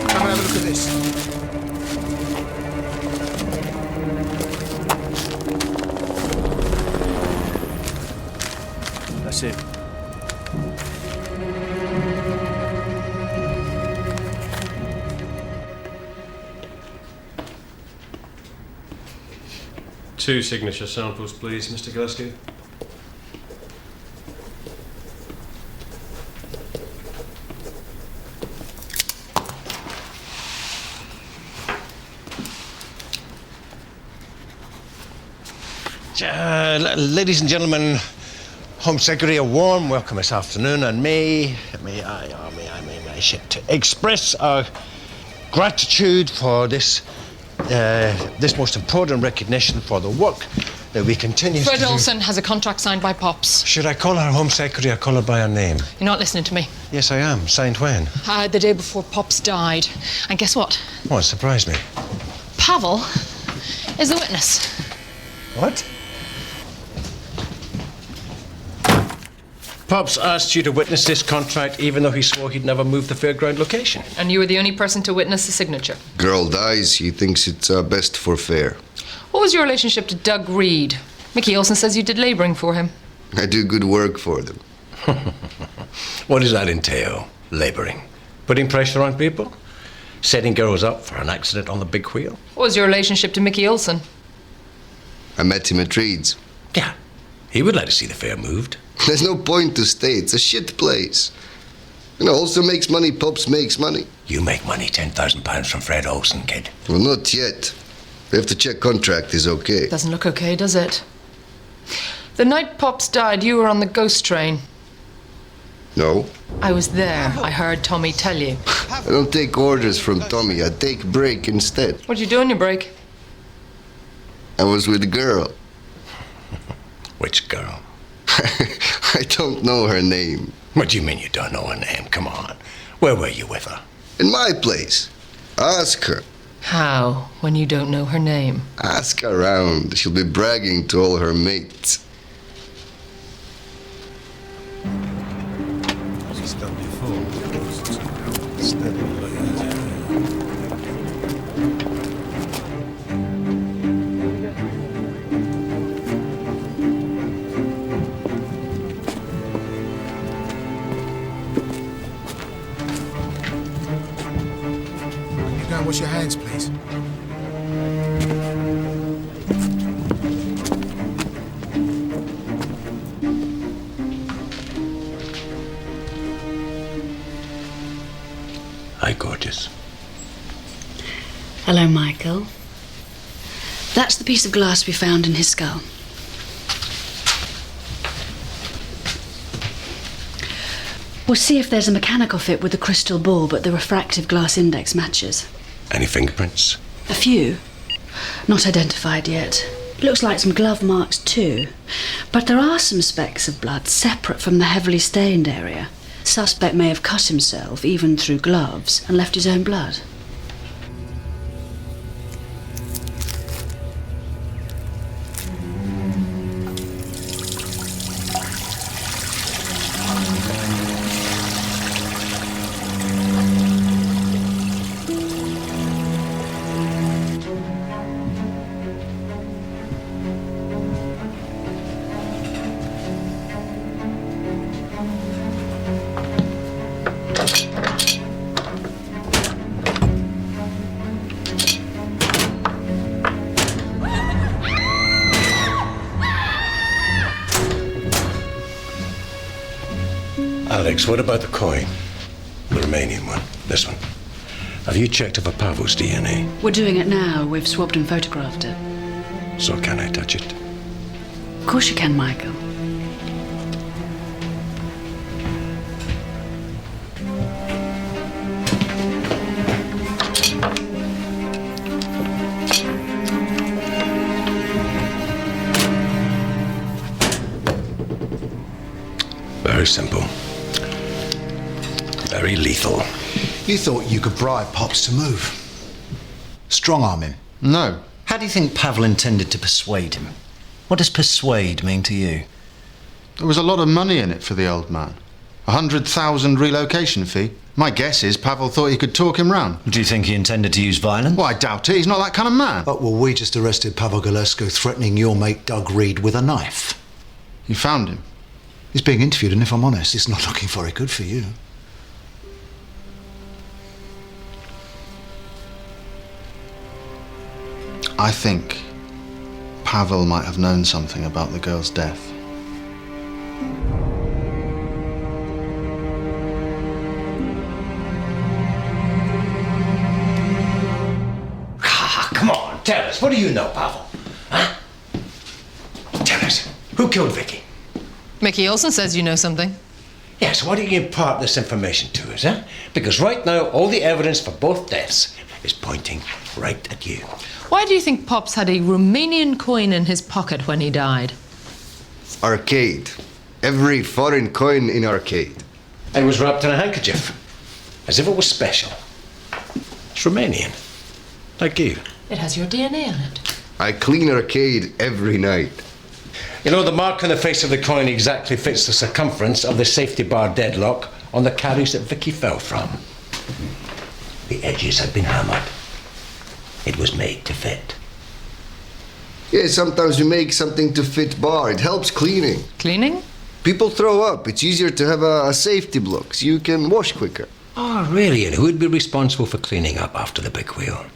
Come and have a look at this. That's it. Two signature samples, please, Mr. Gillespie. Ladies and gentlemen, Home Secretary, a warm welcome this afternoon, and may I express our gratitude for this most important recognition for the work that we continue Fred to do. Olsen has a contract signed by Pops. Should I call her Home Secretary or call her by her name? You're not listening to me. Yes, I am. Signed when? The day before Pops died. And guess what? What surprised me? Pavel is the witness. What? Pops asked you to witness this contract even though he swore he'd never moved the fairground location. And you were the only person to witness the signature. Girl dies, he thinks it's best for fair. What was your relationship to Doug Reed? Mickey Olsen says you did labouring for him. I do good work for them. What does that entail? Labouring? Putting pressure on people? Setting girls up for an accident on the big wheel? What was your relationship to Mickey Olsen? I met him at Reed's. Yeah, he would like to see the fair moved. There's no point to stay. It's a shit place. You know, Olsen makes money, Pops makes money. You make money, £10,000 from Fred Olsen, kid. Well, not yet. We have to check contract is okay. Doesn't look okay, does it? The night Pops died, you were on the ghost train. No. I was there. I heard Tommy tell you. I don't take orders from Tommy. I take break instead. What'd you do on your break? I was with a girl. Which girl? I don't know her name. What do you mean you don't know her name? Come on. Where were you with her? In my place. Ask her. How, when you don't know her name? Ask around. She'll be bragging to all her mates. She's done before. You go and wash your hands, please. Hi, gorgeous. Hello, Michael. That's the piece of glass we found in his skull. We'll see if there's a mechanical fit with the crystal ball, but the refractive glass index matches. Any fingerprints? A few. Not identified yet. Looks like some glove marks too. But there are some specks of blood separate from the heavily stained area. Suspect may have cut himself, even through gloves, and left his own blood. Alex, what about the coin? The Romanian one. This one. Have you checked for Pavel's DNA? We're doing it now. We've swabbed and photographed it. So can I touch it? Of course you can, Michael. Very simple. Very lethal. You thought you could bribe Pops to move? Strong-arm him? No. How do you think Pavel intended to persuade him? What does persuade mean to you? There was a lot of money in it for the old man. 100,000 relocation fee. My guess is Pavel thought he could talk him round. Do you think he intended to use violence? Well, I doubt it. He's not that kind of man. But well, we just arrested Pavel Galesko threatening your mate Doug Reed with a knife. You found him? He's being interviewed, and if I'm honest, it's not looking very good for you. I think Pavel might have known something about the girl's death. Come on, tell us. What do you know, Pavel? Huh? Tell us. Who killed Vicky? Mickey Olsen says you know something. Yes, why don't you impart this information to us, huh? Because right now, all the evidence for both deaths is pointing right at you. Why do you think Pops had a Romanian coin in his pocket when he died? Arcade. Every foreign coin in arcade. It was wrapped in a handkerchief, as if it was special. It's Romanian, like you. It has your DNA on it. I clean arcade every night. You know, the mark on the face of the coin exactly fits the circumference of the safety bar deadlock on the carriage that Vicky fell from. The edges had been hammered. It was made to fit. Yeah, sometimes we make something to fit bar. It helps cleaning. Cleaning? People throw up. It's easier to have a safety block so you can wash quicker. Oh, really? And who'd be responsible for cleaning up after the big wheel?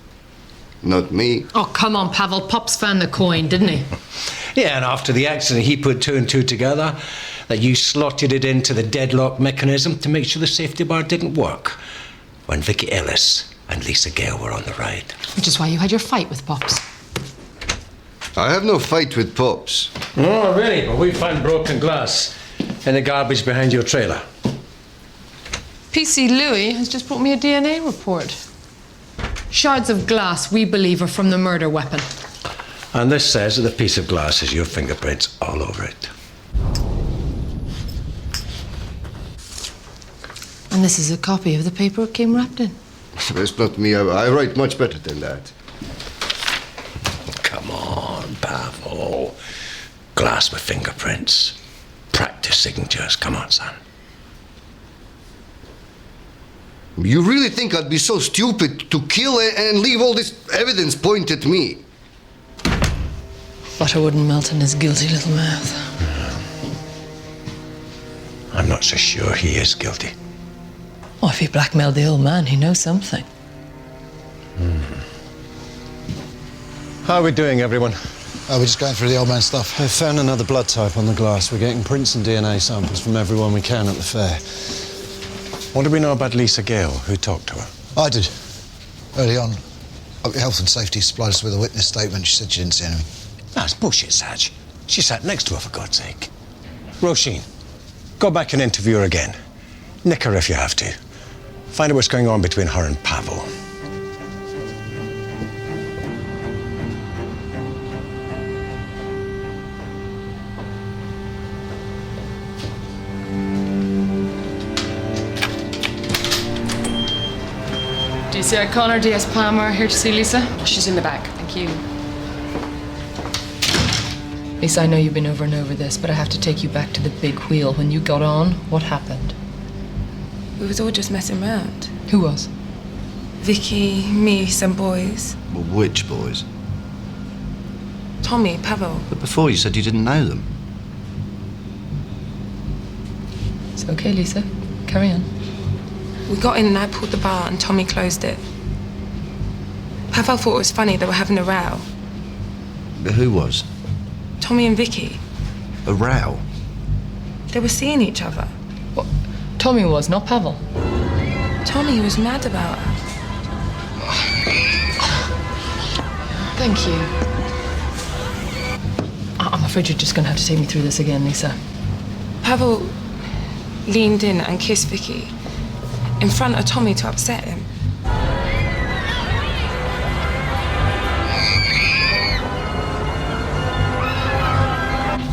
Not me. Oh, come on, Pavel. Pops found the coin, didn't he? Yeah, and after the accident, he put two and two together, that you slotted it into the deadlock mechanism to make sure the safety bar didn't work when Vicky Ellis and Lisa Gale were on the ride. Which is why you had your fight with Pops. I have no fight with Pops. Oh, really? But we found broken glass in the garbage behind your trailer. PC Louis has just brought me a DNA report. Shards of glass we believe are from the murder weapon. And this says that the piece of glass has your fingerprints all over it. And this is a copy of the paper it came wrapped in. That's not me. I write much better than that. Come on, Pavel. Glass with fingerprints. Practice signatures. Come on, son. You really think I'd be so stupid to kill and leave all this evidence pointed at me? Butter wouldn't melt in his guilty little mouth. I'm not so sure he is guilty. Oh, if he blackmailed the old man, he knows something. How are we doing, everyone? We're just going through the old man's stuff. They found another blood type on the glass. We're getting prints and DNA samples from everyone we can at the fair. What do we know about Lisa Gale? Who talked to her? I did. Early on. Health and Safety supplied us with a witness statement. She said she didn't see anything. That's bullshit, Satch. She sat next to her, for God's sake. Roisin, go back and interview her again. Nick her if you have to. Find out what's going on between her and Pavel. DC O'Connor, DS Palmer, here to see Lisa. She's in the back. Thank you. Lisa, I know you've been over and over this, but I have to take you back to the big wheel. When you got on, what happened? We was all just messing around. Who was? Vicky, me, some boys. Well, which boys? Tommy, Pavel. But before you said you didn't know them. It's okay, Lisa. Carry on. We got in and I pulled the bar and Tommy closed it. Pavel thought it was funny they were having a row. Who was? Tommy and Vicky. A row? They were seeing each other. What? Tommy was, not Pavel. Tommy was mad about her. Thank you. I'm afraid you're just going to have to take me through this again, Lisa. Pavel leaned in and kissed Vicky in front of Tommy to upset him.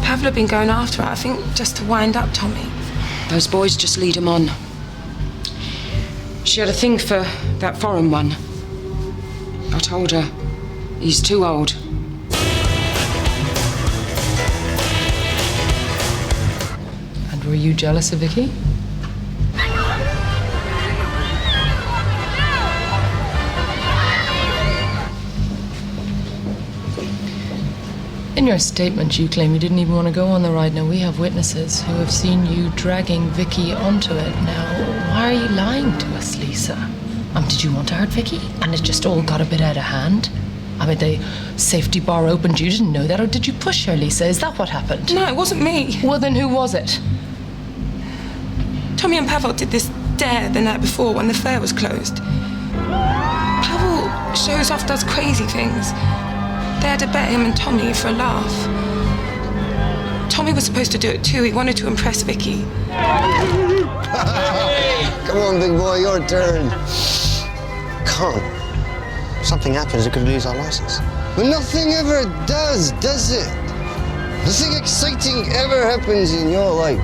Pavel had been going after her, I think just to wind up Tommy. Those boys just lead him on. She had a thing for that foreign one. I told her, he's too old. And were you jealous of Vicky? In your statement, you claim you didn't even want to go on the ride. Now, we have witnesses who have seen you dragging Vicky onto it. Now, why are you lying to us, Lisa? Did you want to hurt Vicky? And it just all got a bit out of hand? The safety bar opened. You didn't know that, or did you push her, Lisa? Is that what happened? No, it wasn't me. Well, then who was it? Tommy and Pavel did this dare the night before when the fair was closed. Pavel shows off, does crazy things. They had to bet him and Tommy for a laugh. Tommy was supposed to do it too. He wanted to impress Vicky. Come on, big boy, your turn. Come. If something happens, we could lose our license. But nothing ever does it? Nothing exciting ever happens in your life.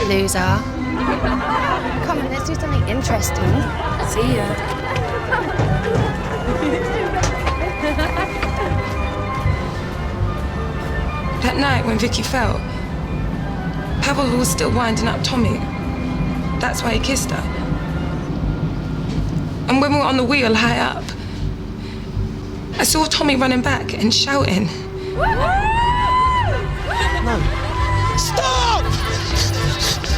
Loser. Come on, let's do something interesting. See ya. That night when Vicky fell, Pavel was still winding up Tommy. That's why he kissed her. And when we were on the wheel high up, I saw Tommy running back and shouting. No. Stop!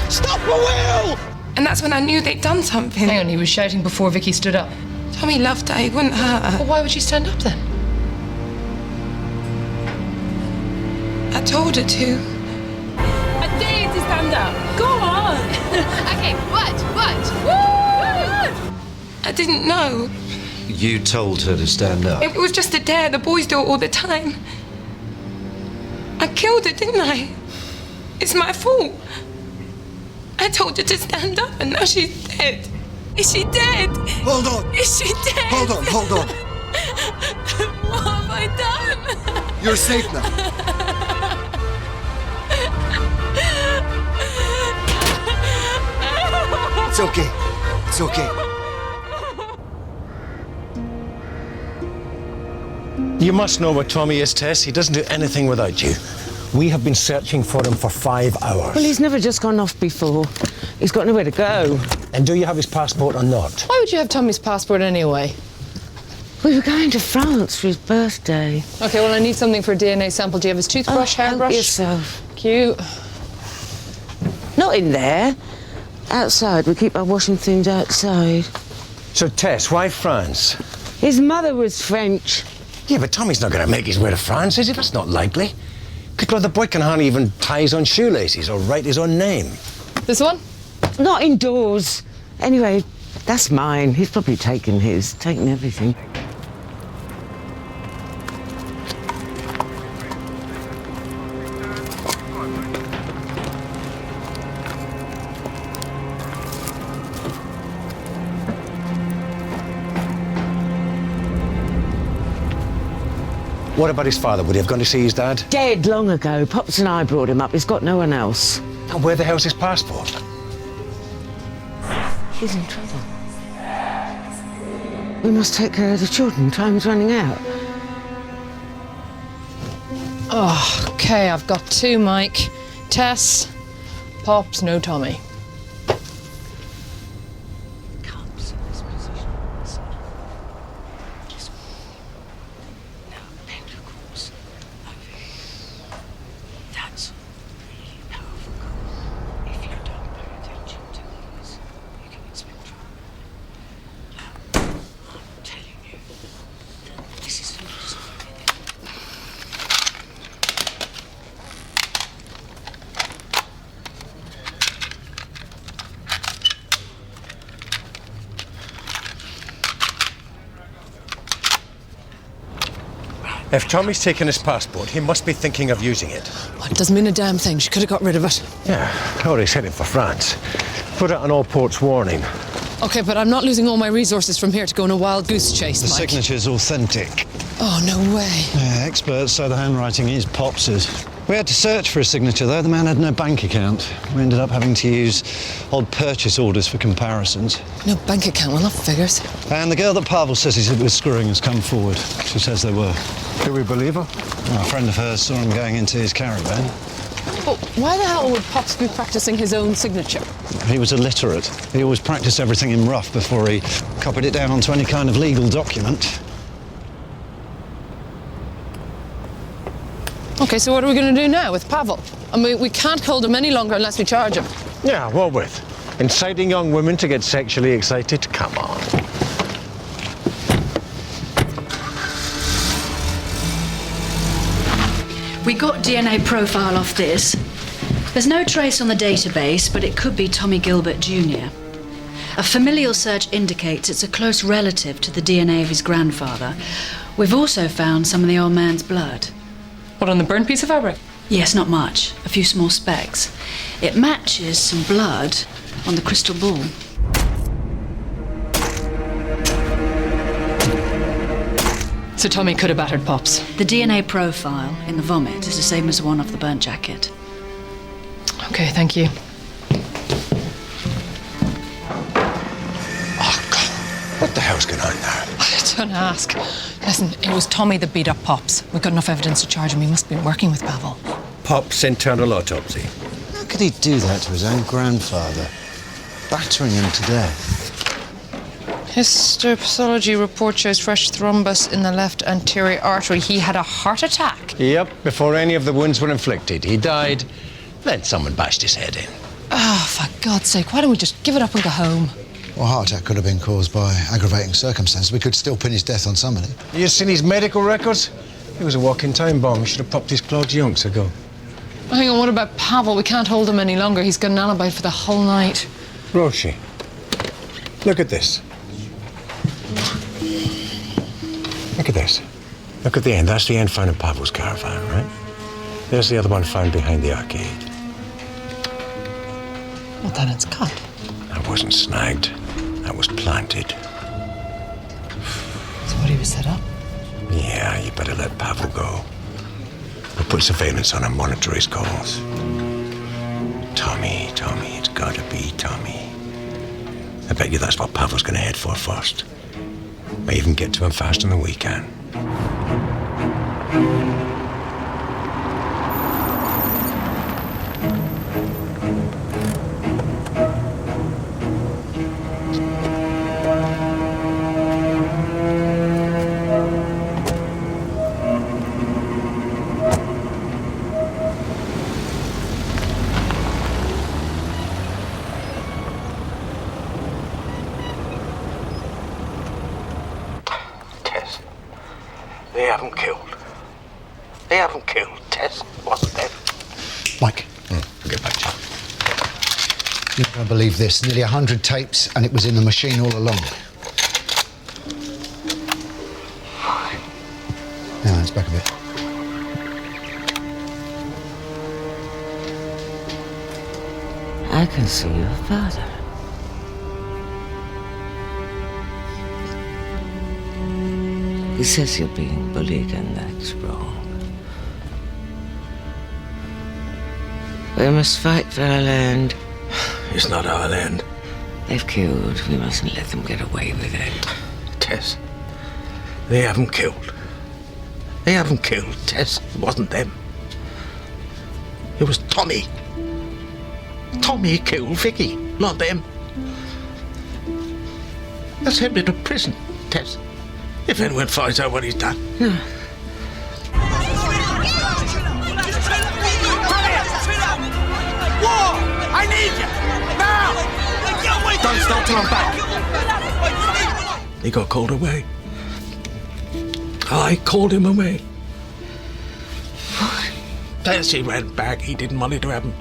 Stop the wheel! And that's when I knew they'd done something. Hang on, he was shouting before Vicky stood up. Tommy loved her, he wouldn't hurt her. Well, why would she stand up then? I told her to. I dare you to stand up. Go on. Okay, what? I didn't know. You told her to stand up. It was just a dare. The boys do it all the time. I killed her, didn't I? It's my fault. I told her to stand up and now she's dead. Is she dead? Hold on. Is she dead? Hold on. What have I done? You're safe now. It's okay. It's okay. You must know where Tommy is, Tess. He doesn't do anything without you. We have been searching for him for 5 hours. Well, he's never just gone off before. He's got nowhere to go. And do you have his passport or not? Why would you have Tommy's passport anyway? We were going to France for his birthday. Okay, well, I need something for a DNA sample. Do you have his toothbrush, hairbrush? Help yourself. Cute. Not in there. Outside. We keep our washing things outside. So, Tess, why France? His mother was French. Yeah, but Tommy's not going to make his way to France, is he? That's not likely. Good Lord, the boy can hardly even tie his own shoelaces or write his own name. This one? Not indoors. Anyway, that's mine. He's probably taken his, taken everything. What about his father? Would he have gone to see his dad? Dead long ago. Pops and I brought him up. He's got no one else. And where the hell's his passport? He's in trouble. We must take care of the children. Time's running out. Oh, okay, I've got 2, Mike. Tess, Pops, no Tommy. If Tommy's taken his passport, he must be thinking of using it. Well, it doesn't mean a damn thing. She could have got rid of it. Yeah, or he's heading for France. Put it on all ports warning. Okay, but I'm not losing all my resources from here to go on a wild goose chase, The Mike. signature's authentic. Oh, no way. Yeah, experts say the handwriting is Pops's. We had to search for a signature, though. The man had no bank account. We ended up having to use odd purchase orders for comparisons. No bank account, well, that figures. And the girl that Pavel says he was screwing has come forward. She says they were. Do we believe her? Well, a friend of hers saw him going into his caravan. But why the hell would Pops be practicing his own signature? He was illiterate. He always practiced everything in rough before he copied it down onto any kind of legal document. Okay, so what are we going to do now with Pavel? I mean, we can't hold him any longer unless we charge him. Yeah, what with? Inciting young women to get sexually excited? Come on. We got DNA profile off this. There's no trace on the database, but it could be Tommy Gilbert Jr. A familial search indicates it's a close relative to the DNA of his grandfather. We've also found some of the old man's blood. What, on the burnt piece of fabric? Yes, not much. A few small specks. It matches some blood on the crystal ball. So Tommy could have battered Pops. The DNA profile in the vomit is the same as the one off the burnt jacket. Okay, thank you. What the hell's going on now? Don't ask. Listen, it was Tommy that beat up Pops. We've got enough evidence to charge him. He must have been working with Pavel. Pop's internal autopsy. How could he do that to his own grandfather? Battering him to death. Histopathology report shows fresh thrombus in the left anterior artery. He had a heart attack. Yep, before any of the wounds were inflicted. He died, then someone bashed his head in. Oh, for God's sake, why don't we just give it up and go home? Well, a heart attack could have been caused by aggravating circumstances. We could still pin his death on somebody. You seen his medical records? He was a walking time bomb. He should have popped his clogs yonks ago. Hang on, what about Pavel? We can't hold him any longer. He's got an alibi for the whole night. Roshi, look at this. Look at this. Look at the end. That's the end found in Pavel's caravan, right? There's the other one found behind the arcade. Well, then it's cut. That wasn't snagged. That was planted. So what, he was set up? Yeah, you better let Pavel go. We'll put surveillance on and monitor his calls. Tommy, it's gotta be Tommy. I bet you that's what Pavel's going to head for first. May even get to him faster than we can. They haven't killed Tess, wasn't they? Mike. I'll get back to you. You're going to believe this. Nearly 100 tapes, and it was in the machine all along. Yeah, it's back a bit. I can see your father. He says you're being bullied, and that's wrong. We must fight for our land. It's not our land. They've killed. We mustn't let them get away with it. Tess, they haven't killed. They haven't killed Tess. It wasn't them. It was Tommy. Tommy killed Vicky, not them. They'll send me to prison, Tess, if anyone finds out what he's done. I need you! Now! Don't stop till I'm back. He got called away. I called him away. Tess, he ran back. He didn't want it to happen.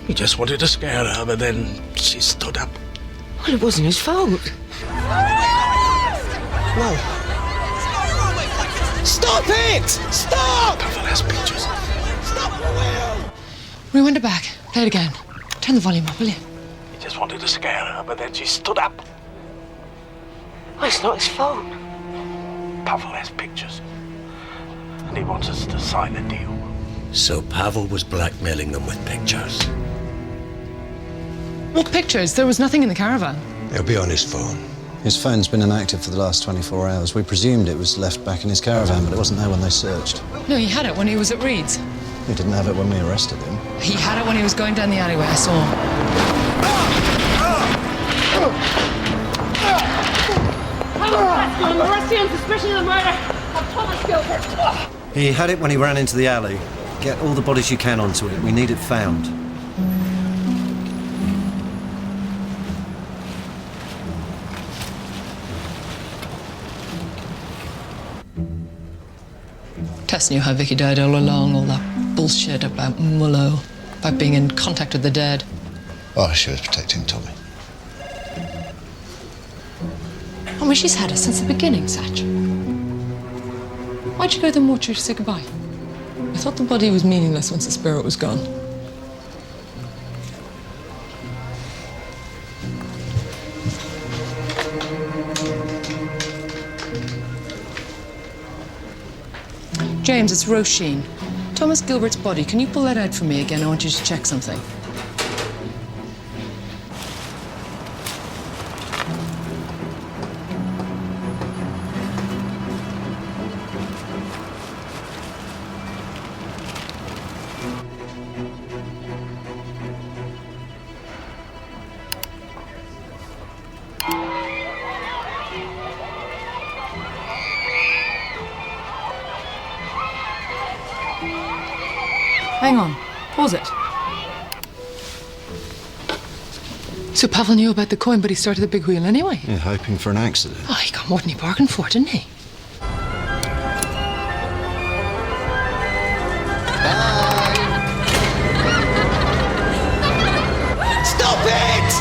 He just wanted to scare her, but then she stood up. Well, it wasn't his fault. No. Stop it! Stop! Pavel has pictures. Stop the wheel! Rewind it back. Play it again. Turn the volume up, will you? He just wanted to scare her, but then she stood up. Well, it's not his fault. Pavel has pictures. And he wants us to sign a deal. So Pavel was blackmailing them with pictures. What pictures? There was nothing in the caravan. They'll be on his phone. His phone's been inactive for the last 24 hours. We presumed it was left back in his caravan, but it wasn't there when they searched. No, he had it when he was at Reed's. He didn't have it when we arrested him. He had it when he was going down the alleyway. I saw him. I'm arrested on suspicion of the murder of Thomas Gilbert. He had it when he ran into the alley. Get all the bodies you can onto it. We need it found. Tess knew how Vicky died all along, all that bullshit about Mullo, about being in contact with the dead. Oh, she was protecting Tommy. I mean, she's had us since the beginning, Satch. Why'd you go to the mortuary to say goodbye? I thought the body was meaningless once the spirit was gone. James, it's Roisin. Thomas Gilbert's body. Can you pull that out for me again? I want you to check something. Hang on. Pause it. So Pavel knew about the coin, but he started the big wheel anyway? Yeah, hoping for an accident. Oh, he got more than he bargained for, didn't he? Stop it!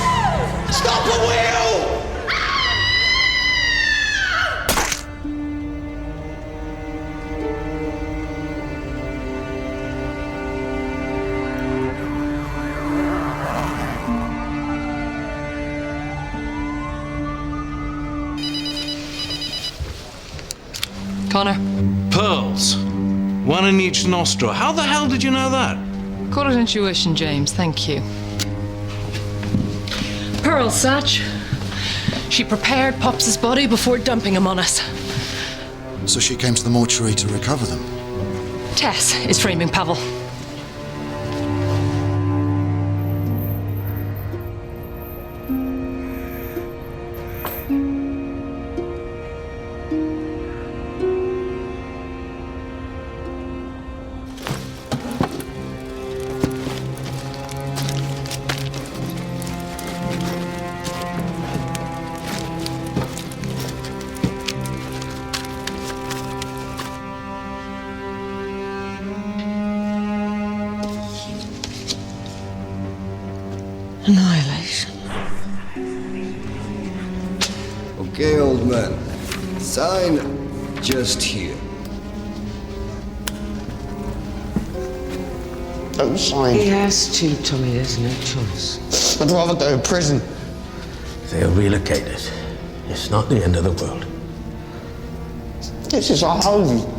Stop the wheel! Connor. Pearls. One in each nostril. How the hell did you know that? Call it intuition, James. Thank you. Pearls. girl, Satch. She prepared Pops's body before dumping him on us. So she came to the mortuary to recover them? Tess is framing Pavel. Annihilation. Okay, old man. Sign just here. Don't sign. He has to, Tommy. There's no choice. I'd rather go to prison. They'll relocate it. It's not the end of the world. This is our home.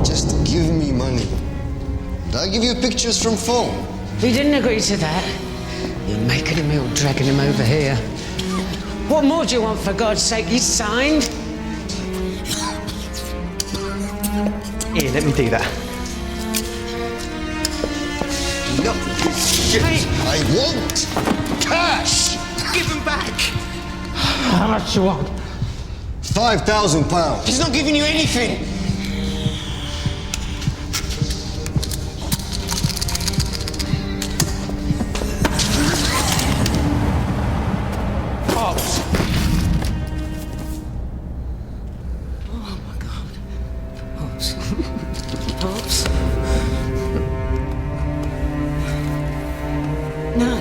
Just give me money. And I'll give you pictures from phone. We didn't agree to that. You're making him ill, dragging him over here. What more do you want, for God's sake? He's signed. Here, let me do that. No, shit. I won't. Cash. Give him back. How much you want? £5,000. He's not giving you anything. Pops. Oh, my God. Pops. Pops. No.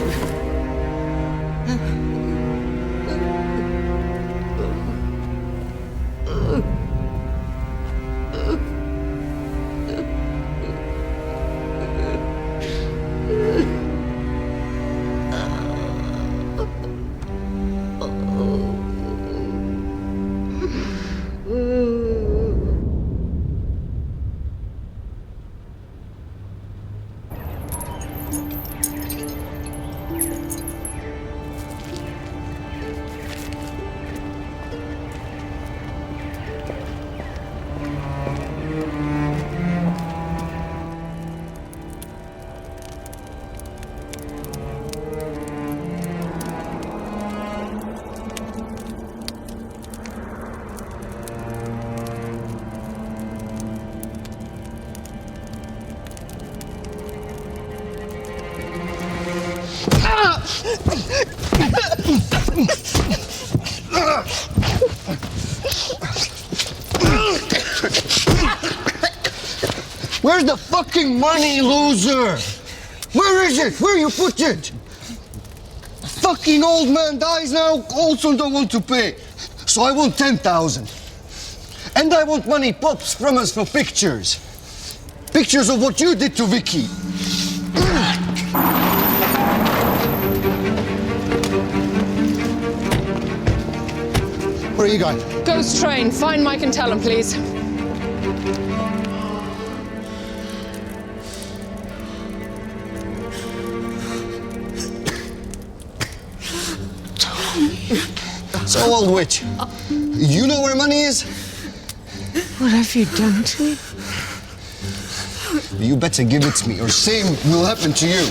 Where's the fucking money, loser? Where is it? Where you put it? The fucking old man dies now, also don't want to pay. So I want 10,000. And I want money Pops from us for pictures. Pictures of what you did to Vicky. Where are you going? Ghost train. Find Mike and tell him, please. So, old witch, you know where money is? What have you done to him? You better give it to me, or same will happen to you.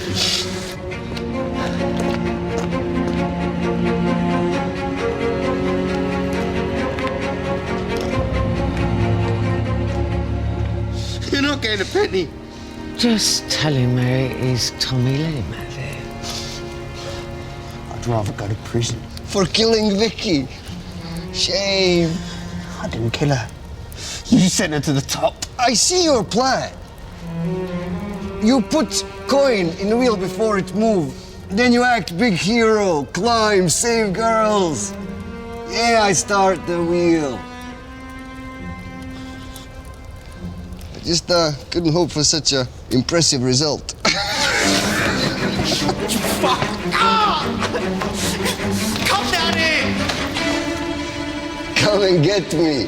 You're not getting a penny. Just tell him where it is, Tommy. Let him have it. I'd rather go to prison. For killing Vicky. Shame. I didn't kill her. You sent her to the top. I see your plan. You put coin in the wheel before it moves. Then you act big hero, climb, save girls. Yeah, I start the wheel. I just couldn't hope for such a impressive result. Fuck! Ah! Come down here! Come and get me.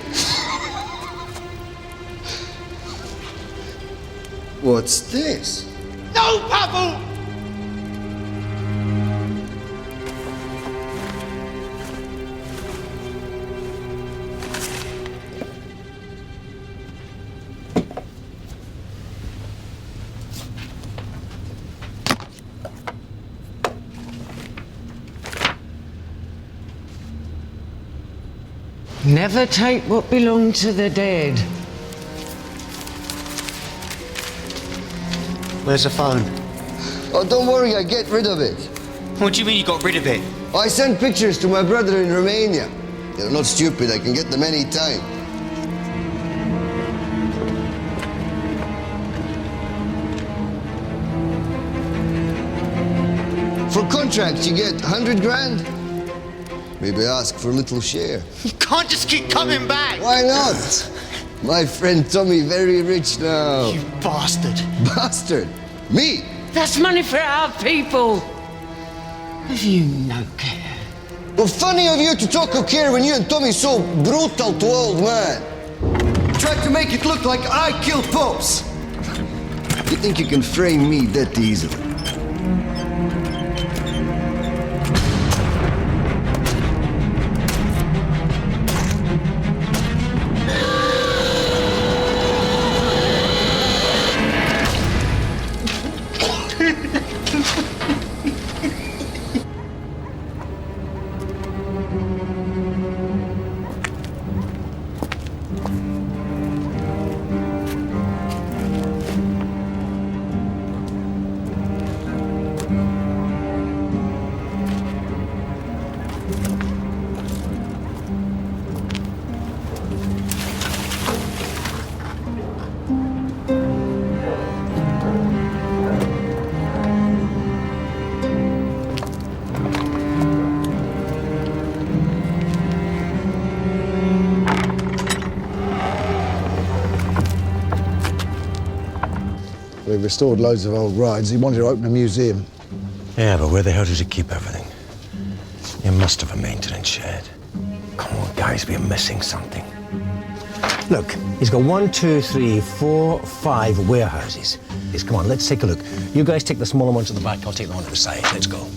What's this? No, Pavel! Never take what belonged to the dead. Where's the phone? Oh, don't worry, I get rid of it. What do you mean you got rid of it? I sent pictures to my brother in Romania. They're not stupid, I can get them anytime. For contracts, you get 100 grand. Maybe ask for a little share. You can't just keep coming back! Why not? My friend Tommy very rich now. You bastard. Bastard? Me? That's money for our people. Have you no care? Well, funny of you to talk of care when you and Tommy so brutal to old man. Tried to make it look like I killed Pops. You think you can frame me that easily? We've restored loads of old rides. He wanted to open a museum. Yeah, but where the hell does he keep everything? You must have a maintenance shed. Come on, guys, we're missing something. Look, he's got 1, 2, 3, 4, 5 warehouses. Come on, let's take a look. You guys take the smaller ones at the back, I'll take the one at the side. Let's go.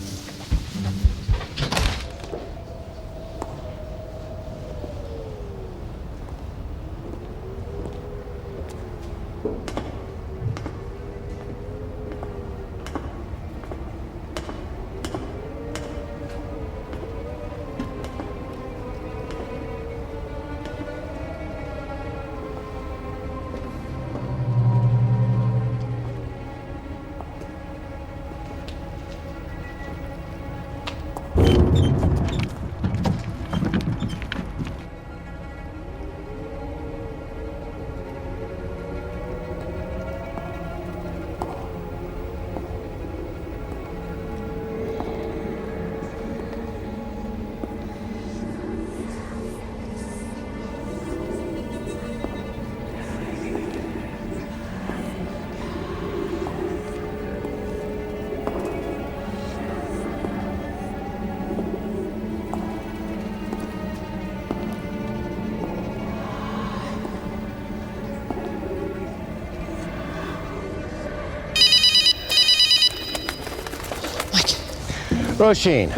Roisin,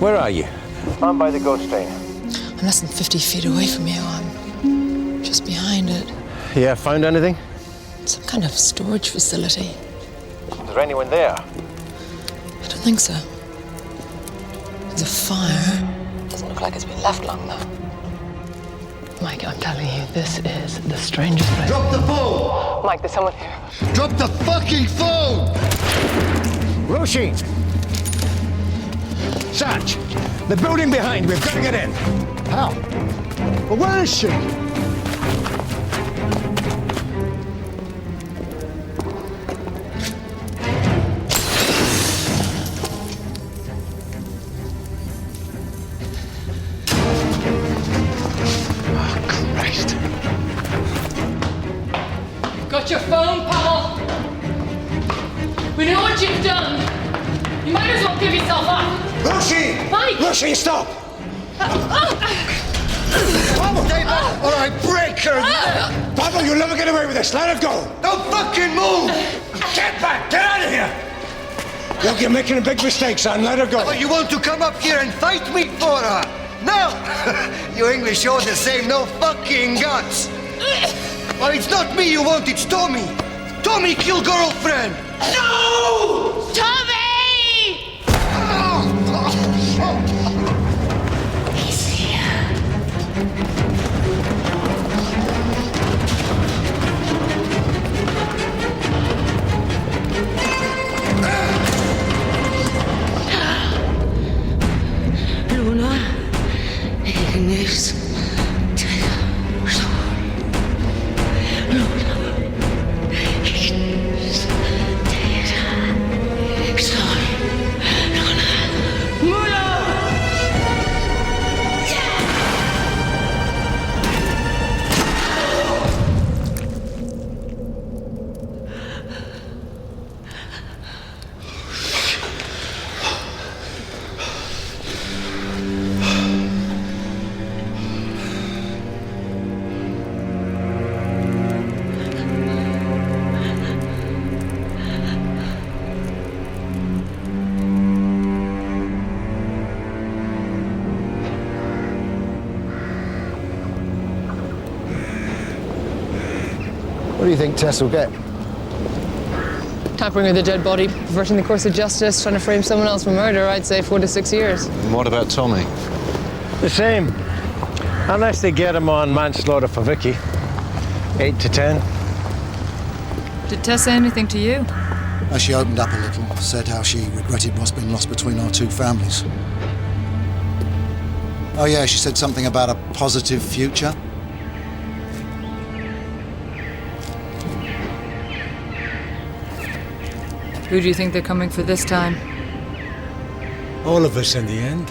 where are you? I'm by the ghost train. I'm less than 50 feet away from you. I'm just behind it. Yeah, found anything? Some kind of storage facility. Is there anyone there? I don't think so. There's a fire. Doesn't look like it's been left long, though. Mike, I'm telling you, this is the strangest place. Drop the phone! Mike, there's someone here. Drop the fucking phone! Roisin! Satch! The building behind, we've got to get in. How? But where is she? Got your phone, Pavel? We know what you've done. You might as well give yourself up. Lucy! Mike! Lucy, stop! All right, break her neck! Pavel, you'll never get away with this. Let her go. Don't fucking move! Get back! Get out of here! Look, you're making a big mistake, son. Let her go. Oh, you want to come up here and fight me for her? No! You English all the same, no fucking guts! Well, it's not me you want, it's Tommy! Tommy killed girlfriend! No! Tommy! He's here. Luna, Ignis, What do you think Tess will get? Tampering with a dead body, perverting the course of justice, trying to frame someone else for murder, I'd say 4 to 6 years. And what about Tommy? The same. Unless they get him on manslaughter for Vicky. 8 to 10. Did Tess say anything to you? She opened up a little, said how she regretted what's been lost between our two families. Oh yeah, she said something about a positive future. Who do you think they're coming for this time? All of us in the end.